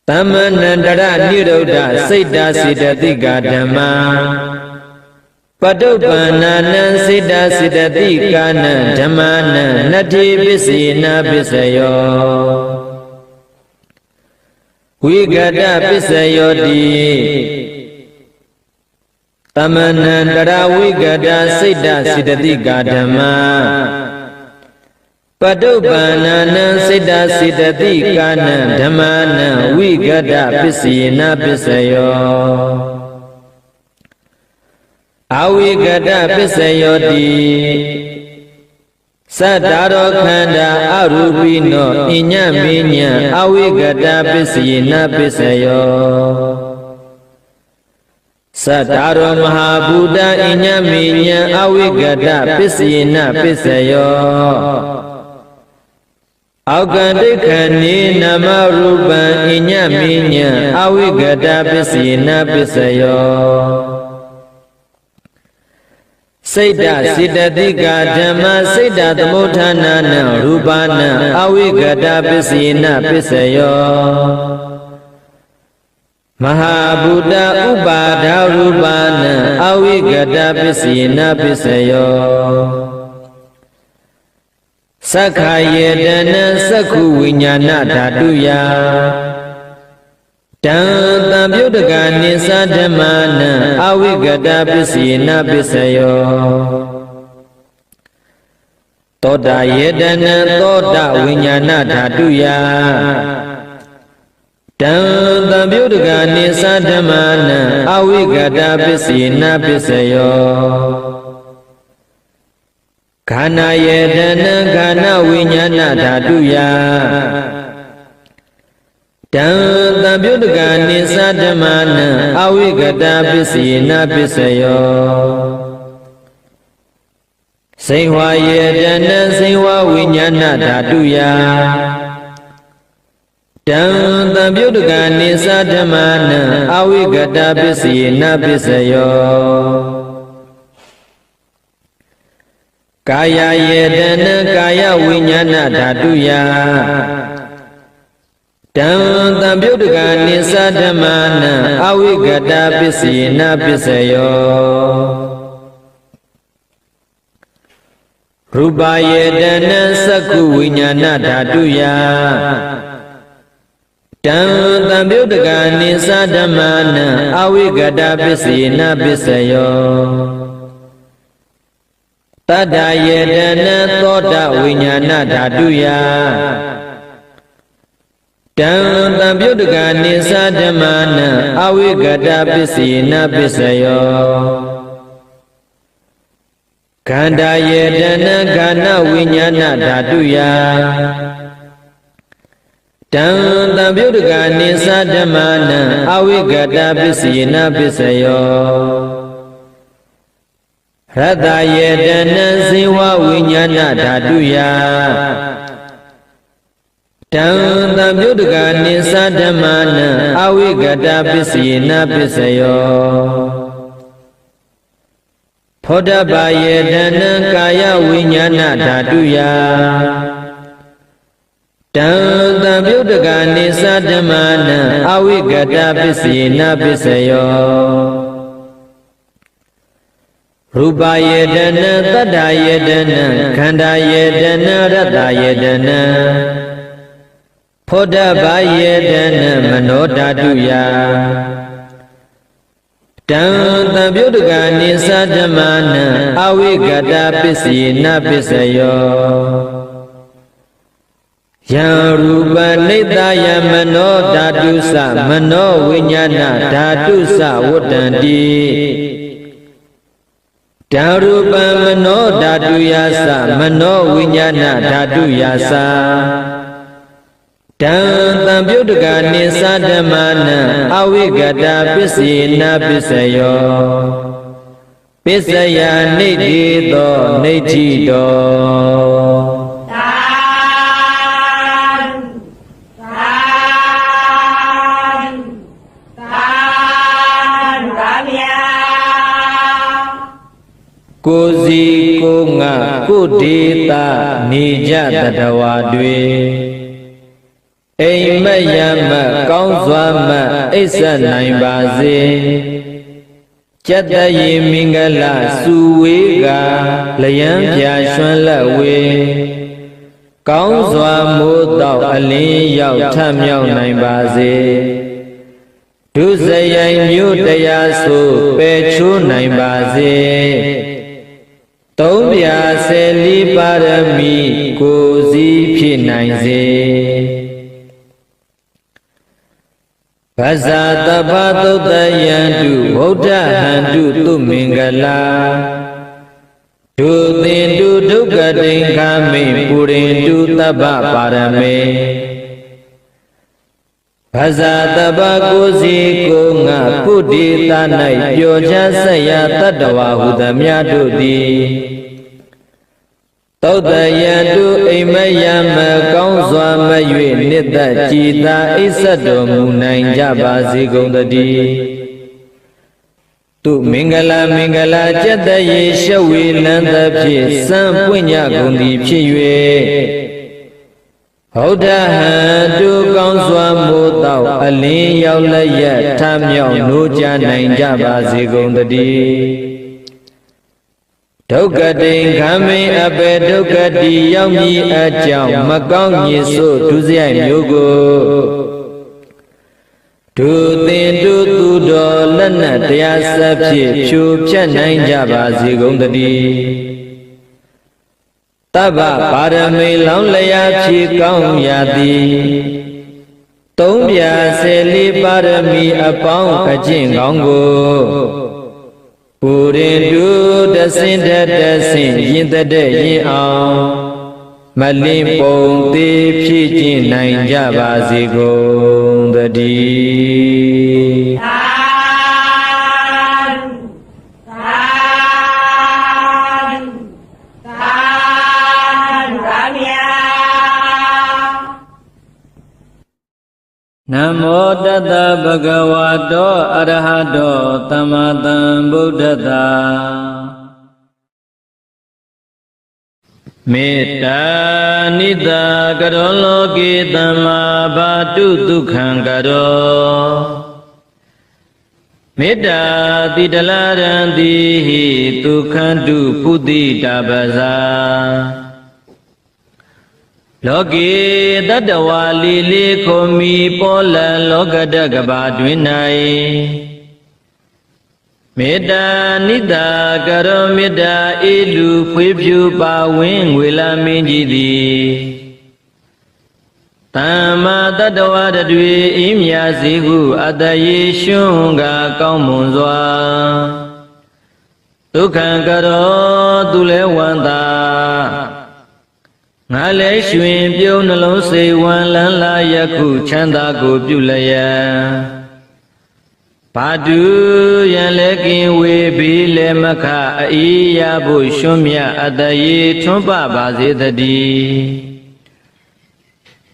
သမဏန္တရနိရုဒ္ဓစိတ်တာစေတသိကဓမ္မာပတုပ္ပန္နာနံစေတစေတသိကာနံဓမ္မာနံနတ္တိပစ္စယေနပစ္စယောဝိဂတပစ္စယောတိသမဏန္တရဝိဂတစိတ်တာစေတသိကဓမ္မာပတုပ္ပန္နာနံစေတစေတသိကာနံဓမ္မာနံဝိဂတပစ္စယေနပစ္စယောအဝိဂတပစ္စယောတိသတ္တရောခန္ဓာအရူပိနောအညမေညံအဝိဂတပစ္စယေနပစ္စယောသတ္တရောမဟာဘူတအညမေညံအဝိဂတပစ္စယေနပစ္စယောအောက်ကန္တိခဏေနမရူပံအညမေညံအဝိဂတပစ္စယေနပစ္စယောစိတ်တစေတသိကဓမ္မစိတ်တသမုဋ္ဌာနာနံရူပနံအဝိဂတပစ္စယေနပစ္စယောမဟာဘူတဥပါဒရူပနံအဝိဂတပစ္စယေနပစ္စယောသက္ခာယေတနာသက္ခုဝိညာဏဓာတုယတံတံပြုတကနိသဓမ္မနံအဝိဂတပစ္စယေနပစ္စယောသောတာယေတနာသောတဝိညာဏဓာတုယတံတံပြုတကနိသဓမ္မနံအဝိဂတပစ္စယေနပစ္စယောခန္ဓာယေတနာခန္ဓာဝိညာဏဓာတုယတံတံပြုတကနိသဓမ္မနံအဝိဂတပစ္စယေနပစ္စယောစိဝါယေတနာစိဝါဝိညာဏဓာတုယတံတံပြုတကနိသဓမ္မနံအဝိဂတပစ္စယေနပစ္စယောကာယယေတနာကာယဝိညာဏဓာတုယတံတံပြုတကနိသဓမ္မနံအဝိဂတပစ္စယေနပစ္စယောရ ရူပယေတနာသက္ကုဝိညာဏဓာတုယတံတံပြုတ်တကနိသဓမ္မာနံအဝိကတပစ္စေနပစ္စယောတတ္တယေတနာသောတဝိညာဏဓာတုယတံတံပြုတ်တကနိသဓမ္မာနံအဝိကတပစ္စေနပစ္စယောခန္ဓာယေတနာခန္ဓာဝိညာဏဓာတုယတံတံပြုတ်တကနိသဓမ္မာနံအဝိကတပစ္စေနပစ္စယောရတ္တယေတနာဇေဝဝိညာဏဓာတုယတံတံပြုတ်တကနိသဓမ္မာနံအဝိကတပစ္စေနပစ္စယောဖောဓပယေတနာကာယဝိညာဏဓာတုယတံတံပြုတ်တကနိသဓမ္မာနံအဝိကတပစ္စေနပစ္စယောရူပယေတနာတတ္တယေတနာခန္ဓာယေတနာရတ္တယေတနာဖောဓပယေတနာမနောဓာတုယတံတံပြုတ်တကနိသဓမ္မာနံအဝိကတပစ္စေနပစ္စယောယံရူပနိတ္တယမနောဓာတုသမနောဝိညာဏဓာတုသဝတ္တန္တိဓာရူပမနောဓာတုယသမနောဝိညာဏဓာတုယတံတံပြုတ်တကနိသဓမ္မာနံအဝိကတပစ္စေနပစ္စယောပစ္စယနိတိသောနိဋ္ဌိတောကိုယ်စီကိုငါကိုဒေတာနေကြတတဝါတွေအိမ်မက်ရမက်ကောင်းစွာမက်အိပ်ဆက်နိုင်ပါစေကျက်တရေမင်္ဂလစုဝေးကလျံပြာရွှန်းလက်ဝေကောင်းစွာမိုးတော့အလင်းရောက်ထမြောက်နိုင်ပါစေဒုစရိုက်မြို့တရားဆိုပယ်ချိုးနိုင်ပါစေသုံးပြဆယ်လီပါရမီကိုစီဖြစ်နိုင်စေဗဇာတပသုတ်တယံတုဗုဒ္ဓဟံတုသူမင်္ဂလာဒုသင်တုဒုက္ခတိင်္ခာမိပုရိန္တုတပ္ပပါရမေဗဇာတပကိုစီကိုငါကုတိတာ၌ပျော်ချဆက်ရတတ္တဝါဟုသမျှတို့သည်သုတ်တယံတုအိမ်မယမကောင်းစွာမ၍နှစ်သက်ကြည်သာအိပ်ဆက်တော်မူနိုင်ကြပါစေကုန်သတည်းသူမင်္ဂလာမင်္ဂလာကျက်တရေရှဝေလန်းသဖြင့်စံပွင့်ညကုန်သည်ဖြစ်၍ဗုဒ္ဓဟံတုကောင်းစွာမိုးတော့အလင်းရောက်လက်ရထမြောက်နိုးကြနိုင်ကြပါစေကုန်သတည်းဒုက္ခတိင်္ခမိအပေဒုက္ခတိရောက်မည်အကြောင်းမကောင်းညစ်ဆို့ဒုစရိုက်မျိုးကိုဒုသင်တုသူတော်လက်နက်တရားစပ်ဖြင့်ဖြိုဖြတ်နိုင်ကြပါစေကုန်သတည်းတပ္ပပါရမေလောင်းလျာဖြည့်ကောင်းရသည်သုံးပြဆယ်လေးပါရမီအပေါင်းအကျင့်ကောင်းကိုပုရိန္တုတဆင်းတဆင်းရင်တည်းရင်အောင်မလင်းပုံသေးဖြည့်ကျင့်နိုင်ကြပါစေကုန်သတည်းနမောတတဗုဒ္ဓဝါတောအရဟတောသမ္မာသမ္ဗုဒ္ဓတ္တမေတ္တာနိတကရောလောကေသမ္မာဘာတုဒုက္ခံကရော မေတ္တာတိတလာရံတိဟိဒုက္ခတုပုတိတာပဇာလောကေတတဝါလီလေးခုံမီပေါ်လံလောကတကဘာတွင်၌မေတ္တာနိတာကရောမေတ္တာအေလူဖွေးဖြူပါဝင်ငွေလာမင်းကြီးသည်တမ္မာတတဝါတွေအင်းမြစီဟုအတယေရှုံးကကောင်းမွန်စွာဒုက္ခံကရောသူလဲဝန္တာငါလဲရွှင်ပြုံးနှလုံးစိတ်ဝမ်းလန်းလာယခုချမ်းသာကိုပြုလျက်ဘာတုယံလဲကင်ဝေဘီလဲမခအေးရဖို့ရှွံ့မြအတယေထွန်းပပါစေတည်း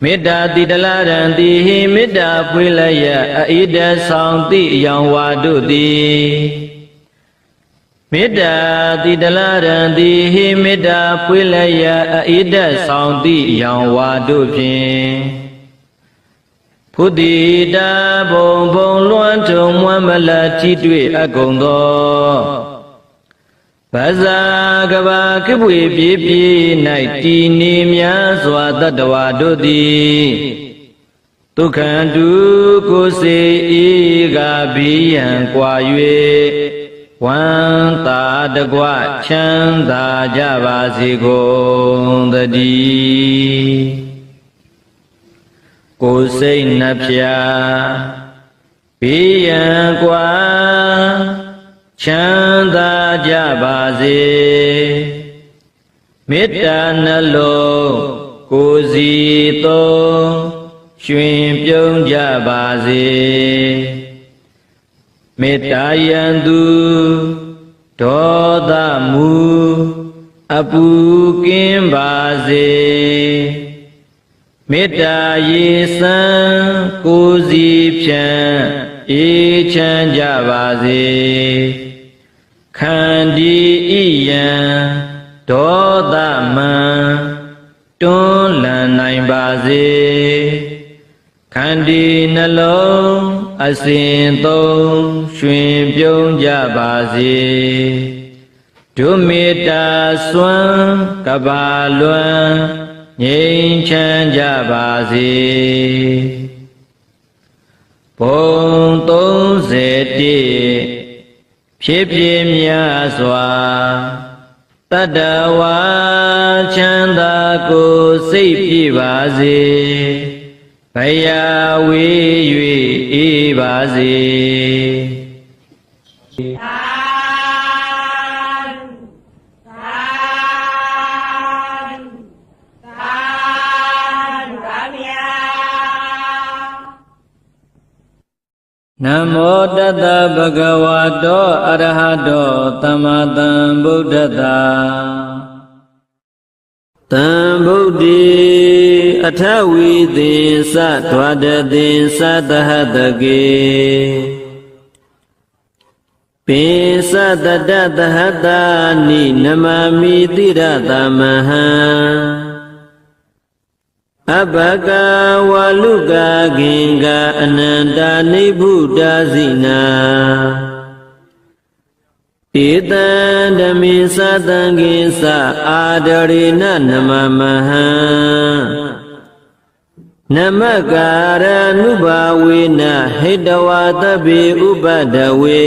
မေတ္တာတိတလာရံတိဟိမေတ္တာဖွေလျက်အေးတဆောင်တိအယောင်ဝါတို့သည်မေတ္တာတိတလာရံတိဟိမေတ္တာဖွေလျက်အေးတဆောင်တိအယောင်ဝါတို့ဖြင့်ဖုတိတာဘုံဘုံလွှမ်းထုံမွမ်းမလထိတွေ့အကုန်သောဗဇာကဘာကိပွေပြေးပြေး၌တည်နေများစွာတတ္တဝါတို့သည်ဒုက္ခတုကိုစေဤကဘိယံကွာ၍ဝန္တာတကွချမ်းသာကြပါစေကုန်သတည်းကိုယ်စိတ်နှဖျားဘိယံကွာချမ်းသာကြပါစေမေတ္တာနှလုံးကိုယ်စီသုံးရွှင်ပြုံးကြပါစေမေတ္တာယံသူဒေါသမူအပူကင်းပါစေမေတ္တာရေစံကိုယ်စီဖြန့်အေးချမ်းကြပါစေခန္ဒီဣယံဒေါသမံတွန်းလှန်နိုင်ပါစေခန္ဒီနှလုံးအစဉ်သုံးရွှင်ပြုံးကြပါစေဒုမေတ္တာစွမ်းကဘာလွမ်းငြိမ်းချမ်းကြပါစေဘုံ31ဖြစ်ဖြစ်များစွာတတ္တဝါချမ်းသာကိုစိတ်ပြည့်ပါစေဘယဝေး၍အေးပါစေနမောတတဗုဒ္ဓဝါတောအရဟတောသမ္မာသမ္ဗုဒ္ဓတ္တတံဗုဒ္ဓေအထဝီသင်္သဒွါဒသင်္သသဟတကေပိသတတသဟတနိနမမိတိရသမဟံအဘဂဝါလုကဂင်္ဂအနန္တနိဗ္ဗုဒ္ဓဇိနာဧတံဓမ္မိသတံကိသအာဒရေနနမမဟံနမကာရနုဘာဝေနဟိတဝါတပိဥပဒဝေ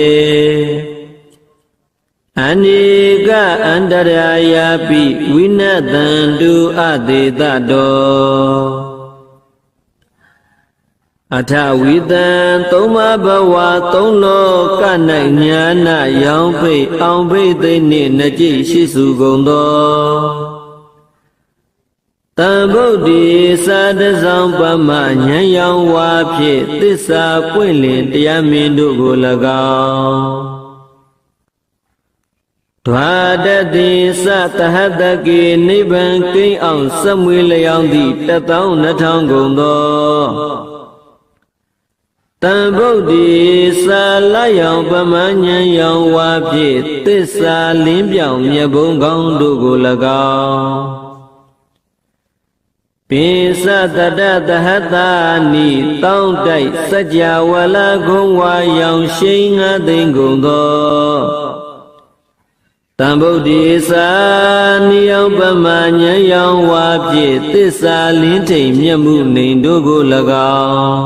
အနိကအန္တရာယာပိဝိနတံတုအသေတတောအထဝိတံသုံးပါးဘဝသုံးလောက၌ညာနာရောင်ဖိတ်အောင်ဖိတ်သိနှင့်နှကြိရှိစုကုန်သောတံဗုဒ္ဓေသာတဆောင်ပမဉာဏ်ရောင်ဝါဖြင့်သစ္စာပွင့်လင်တရားမင်းတို့ကို၎င်းဒွါတတိသတဟတကေနိဗ္ဗာန်ကိန်းအောင်စမွေလျောင်းသည့်12000ကုန်သောတံဗုဒ္ဓေသာလယောင်ပမဉ္ဉဏ်ယောင်ဝါဖြင့်သစ္စာလင်းပြောင်မြတ်ဘုံကောင်းတို့ကို၎င်း ပိစတတသဟတနိတောင်းတိုက်စัจ java လကုံဝါရောင်ရှိန်ငါသိမ့်ကုန်သောတံဗုဒ္ဓေသာနိယောပမဉဏ်ရောင်ဝါဖြင့်သစ္စာလင်းထိန်မြတ်မှုနေတို့ကို၎င်း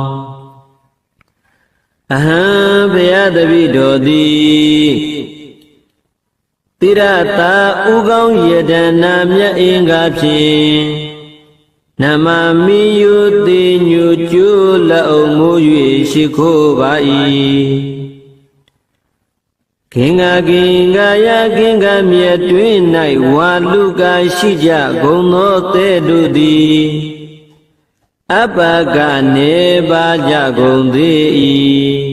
အဟံဘုရားတပည့်တော်သည်တိရတာဥကောင်းယတနာမြတ်အင်္ဂါဖြင့်နမမိယုတိညုကျိုးလက်အုံမိုး၍ရှိခိုးပါ၏ခင်္ဃခင်္ဃယခင်္ဃမြတ်တွင်၌ဝါလူကာရှိကြကုန်သောတဲ့တို့သည်အပ္ပကနေပါကြကုန်သေး၏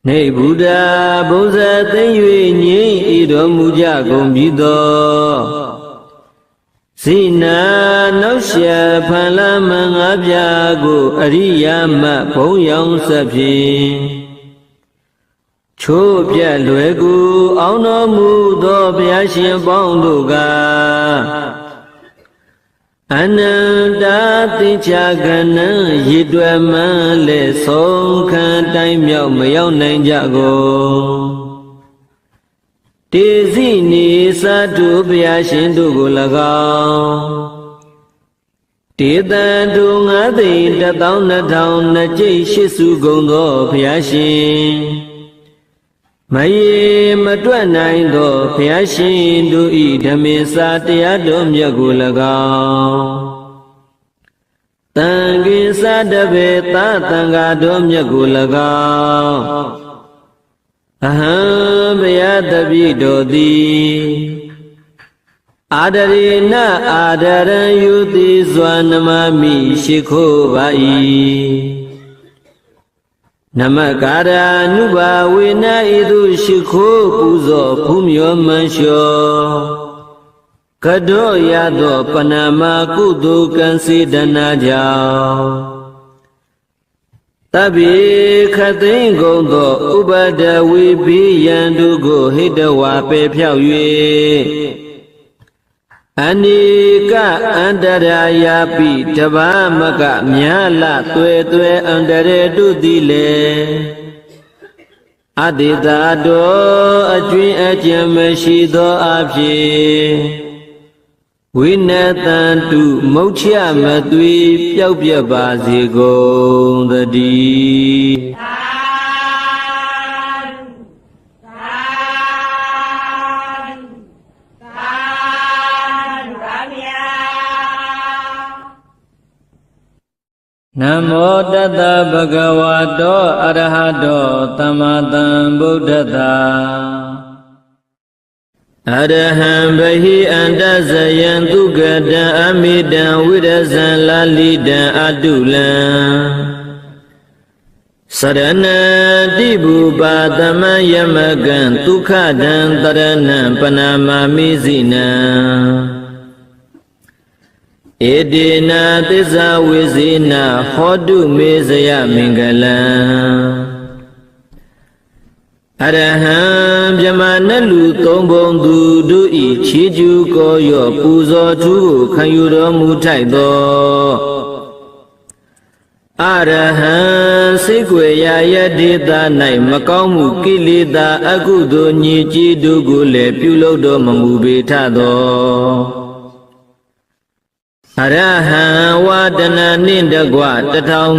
နေဗုဒ္ဓဘုဇာသိမ့်၍ငြိမ့်ဤတော်မူကြကုန်ပြီသောဇိနာနောက်ရှဖန်လာမင်္ဂပြာကိုအရိယာမဘုံရောင်ဆက်ဖြင့်ချိုးပြက်လွယ်ကူအောင်တော်မူသောဘုရားရှင်ပေါင်းတို့ကအနန္တသိချာကနံရည်တွယ်မှန်းလဲဆုံးခံတိုင်းမြောက်မရောက်နိုင်ကြကုန်တေဇိနိသာတုဘုရားရှင်တို့ကို၎င်းတေတံတို့ငါးသိန်း12000နှစ်ကျိတ်ရှိစုကုန်သောဘုရားရှင်မယေမတွက်နိုင်သောဘုရားရှင်တို့ဤဓမ္မေစာတရားတော်မြတ်ကို၎င်းတန်ကိစာတပေသာတန်ဃာတော်မြတ်ကို၎င်းအဟံဘုရားတပည့်တော်သည်အာဒရေနအာဒရံယုတိစွာနမမိရှိခိုးပါ၏နမကာရာနုဘာဝေနဣတုရှိခိုးပူဇော်ဖူးမြော်မန်လျှောကတောရသောပဏာမကုသိုလ်ကံစေတနာကြောင့်တပိခသိင်္ဂုံသောဥပဒဝိဘိယံတို့ကိုဟိတဝါပေဖြောက်၍အနိကအန္တရာယာပိတဘာမကမြာလသွဲသွဲအန္တရေတုတိလေအတိတာတော်အကျွင်းအကြံမရှိသောအဖြစ်ဝိနတံတုမုတ်ချမသွေပျောက်ပြက်ပါစေကုန်သတည်းနမောတတဗုဒ္ဓဝါတောအရဟတောသမ္မာသမ္ဗုဒ္ဓတ္တအရဟံဘဟိအန္တဇယံသူကတံအမိတံဝိရဇံလာလိတံအတုလံစရဏတိဘူပါသမယမကံဒုက္ခတံတရဏံပနာမာမိစိနံဧတေနာသစ္စာဝိဇေနဟောတုမေဇယမင်္ဂလံအရဟံမြမနလူသုံးပုံသူတို့ဤချီးကျူးကိုရောပူဇော်ထူးကိုခံယူတော်မူထိုက်သောအရဟံစိတ်ွယ်ရာယဒေသ၌မကောင်းမှုကိလေသာအကုသိုလ်ညစ်ကြေးတို့ကိုလည်းပြုလုပ်တော်မမူပေထသောအရဟံဝါဒနာနှင့်တကွ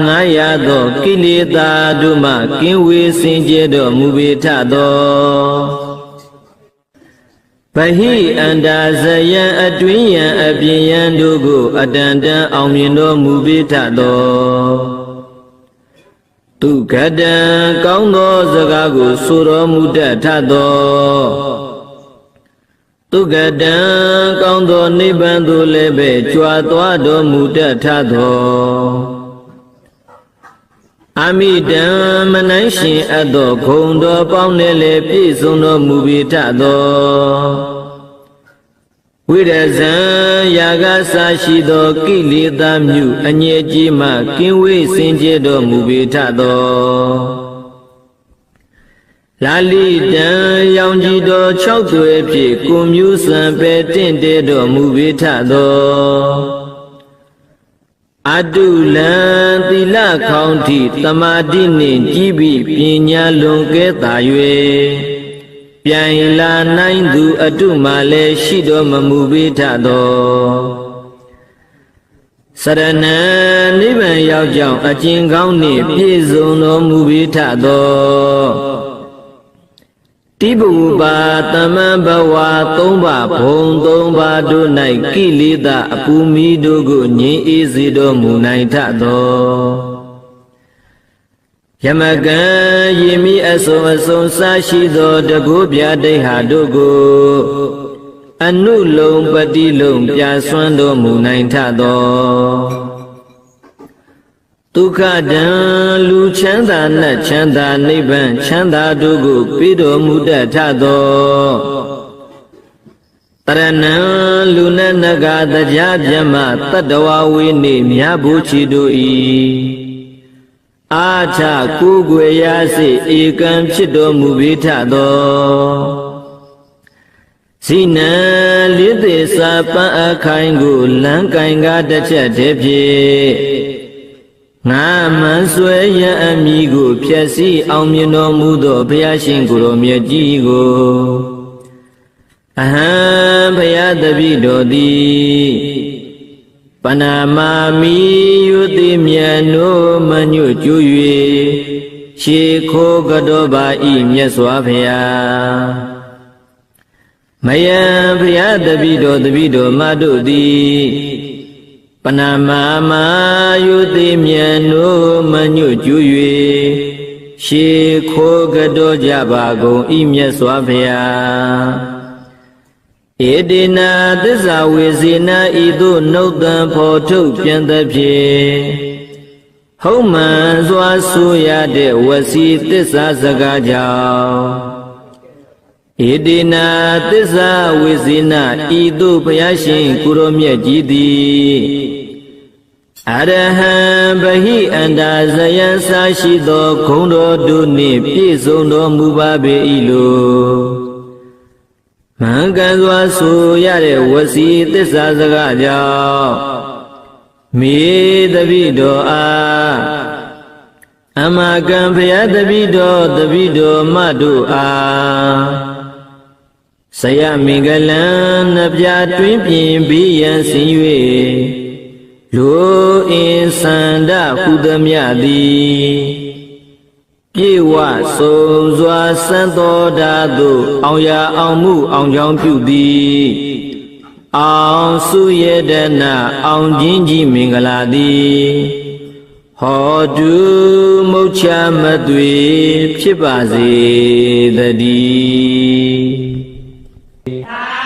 1500သောကိလေသာတို့မှကင်းဝေးစင်ကြယ်တော်မူပေထသောဗဟိအန္တာဇယံအတွင်းယံအပြင်ယံတို့ကိုအတန်တန်အောင်မြင်တော်မူပေထသောသူကတံကောင်းသောစကားကိုဆိုတော်မူတတ်ထသောဒုက္ကတံကောင်းသောနိဗ္ဗာန်သို့လည်းပဲကြွားသွားတော်မူတတ်ထသောအမိတံမနိုင်ရှင်အပ်သောဂုဏ်တော်ပေါင်းနဲ့လည်းပြည့်စုံတော်မူပေထသောဝိရဇံယာဂစာရှိသောကိလေသာမြုအငြိကြီးမှကင်းဝေးစင်ကြယ်တော်မူပေထသောလာလိတံရောင်ကြည်တော်6သွဲဖြင့်ကိုမျိုးစံပဲတင့်တဲတော်မူပေထသော အတုလံသီလခေါင်းထိသမာဓိနှင့်ကြည်ပြီးပညာလွန်ကဲသာ၍ပြန်လာနိုင်သူအတုမှလည်းရှိတော်မမူပေထသောစရဏံနိဗ္ဗာန်ရောက်ကြောင်းအကျင့်ကောင်းနှင့်ပြည့်စုံတော်မူပေထသောတိဘုပါတမံဘဝသုံးပါဘုံသုံးပါတို့၌ကိလေသာအပူမီတို့ကိုငြိမ်းအေးစေတော်မူနိုင်ထသောယမကံယေမိအစုံအစုံစားရှိသောတကုပြဒိဋ္ဌာတို့ကိုအနုလုံပတိလုံပြဆွမ်းတော်မူနိုင်ထသောဒုက္ခတံလူချမ်းသာနတ်ချမ်းသာနိဗ္ဗာန်ချမ်းသာတို့ကိုပေးတော်မူတတ်ထသောတရဏံလူနတ်နဂါတရားပြမတတ္တဝဝေနေမြတ်ဘုချီတို့၏အာထကိုယ်ွယ်ရစေဧကံဖြစ်တော်မူပေထသောဇိနံလေးသေးစာပန်းအခိုင်ကိုလမ်းကင်ကားတစ်ချက်တည်းဖြင့်ငါမှန်ဆွဲရန်အမိကိုဖြည့်ဆည်းအောင်မြင်တော်မူသောဘုရားရှင်ကိုယ်တော်မြတ်ကြီးကိုအဟံဘုရားတပည့်တော်သည်ပနာမာမိယုတိမြတ်နိုးမညွတ်ကျူ၍ရှေခိုးကတော့ပါဤမြတ်စွာဘုရားမယံဘုရားတပည့်တော်မတို့သည်ပနာမာမာယုတိမြတ်နိုးမညွတ်ကျူ၍ရှေခိုးကတော့ကြပါကုန်ဤမြတ်စွာဘုရားဧတေနာသစ္စာဝေစေနာဤသို့နှုတ်တံဖော်ထုတ်ပြန်သဖြင့်ဟုတ်မှန်စွာဆိုရတဲ့ဝစီသစ္စာစကားကြောင့်ဧတေနာသစ္စာဝေစေနာဤသို့ဘုရားရှင်ကိုရောမြတ်ကြီးသည်အရဟံဗဟိအန္တာဇယံစာရှိသောဂုဏ်တော်တို့နှင့်ပြည့်စုံတော်မူပါပေ၏လို့မှန်ကန်စွာဆိုရတဲ့ဝစီသစ္စာစကားကြောင့်မိတပိတော်အားအမကံဘုရားတပိတော်မတို့အားဆရာမင်္ဂလံနှပြတွင်ပြင်ပြီးရန်စင်၍လူအင်းစန္ဒဟုသမျှသည်ပြေဝဆုံးစွာစံတော်ဓာသို့အောင်ရအောင်မှုအောင်ကြောင်းပြုသည်အောင်စုရတနာအောင်ခြင်းကြီးမင်္ဂလာသည်ဟောတုမုတ်ချမသွေဖြစ်ပါစေတည်း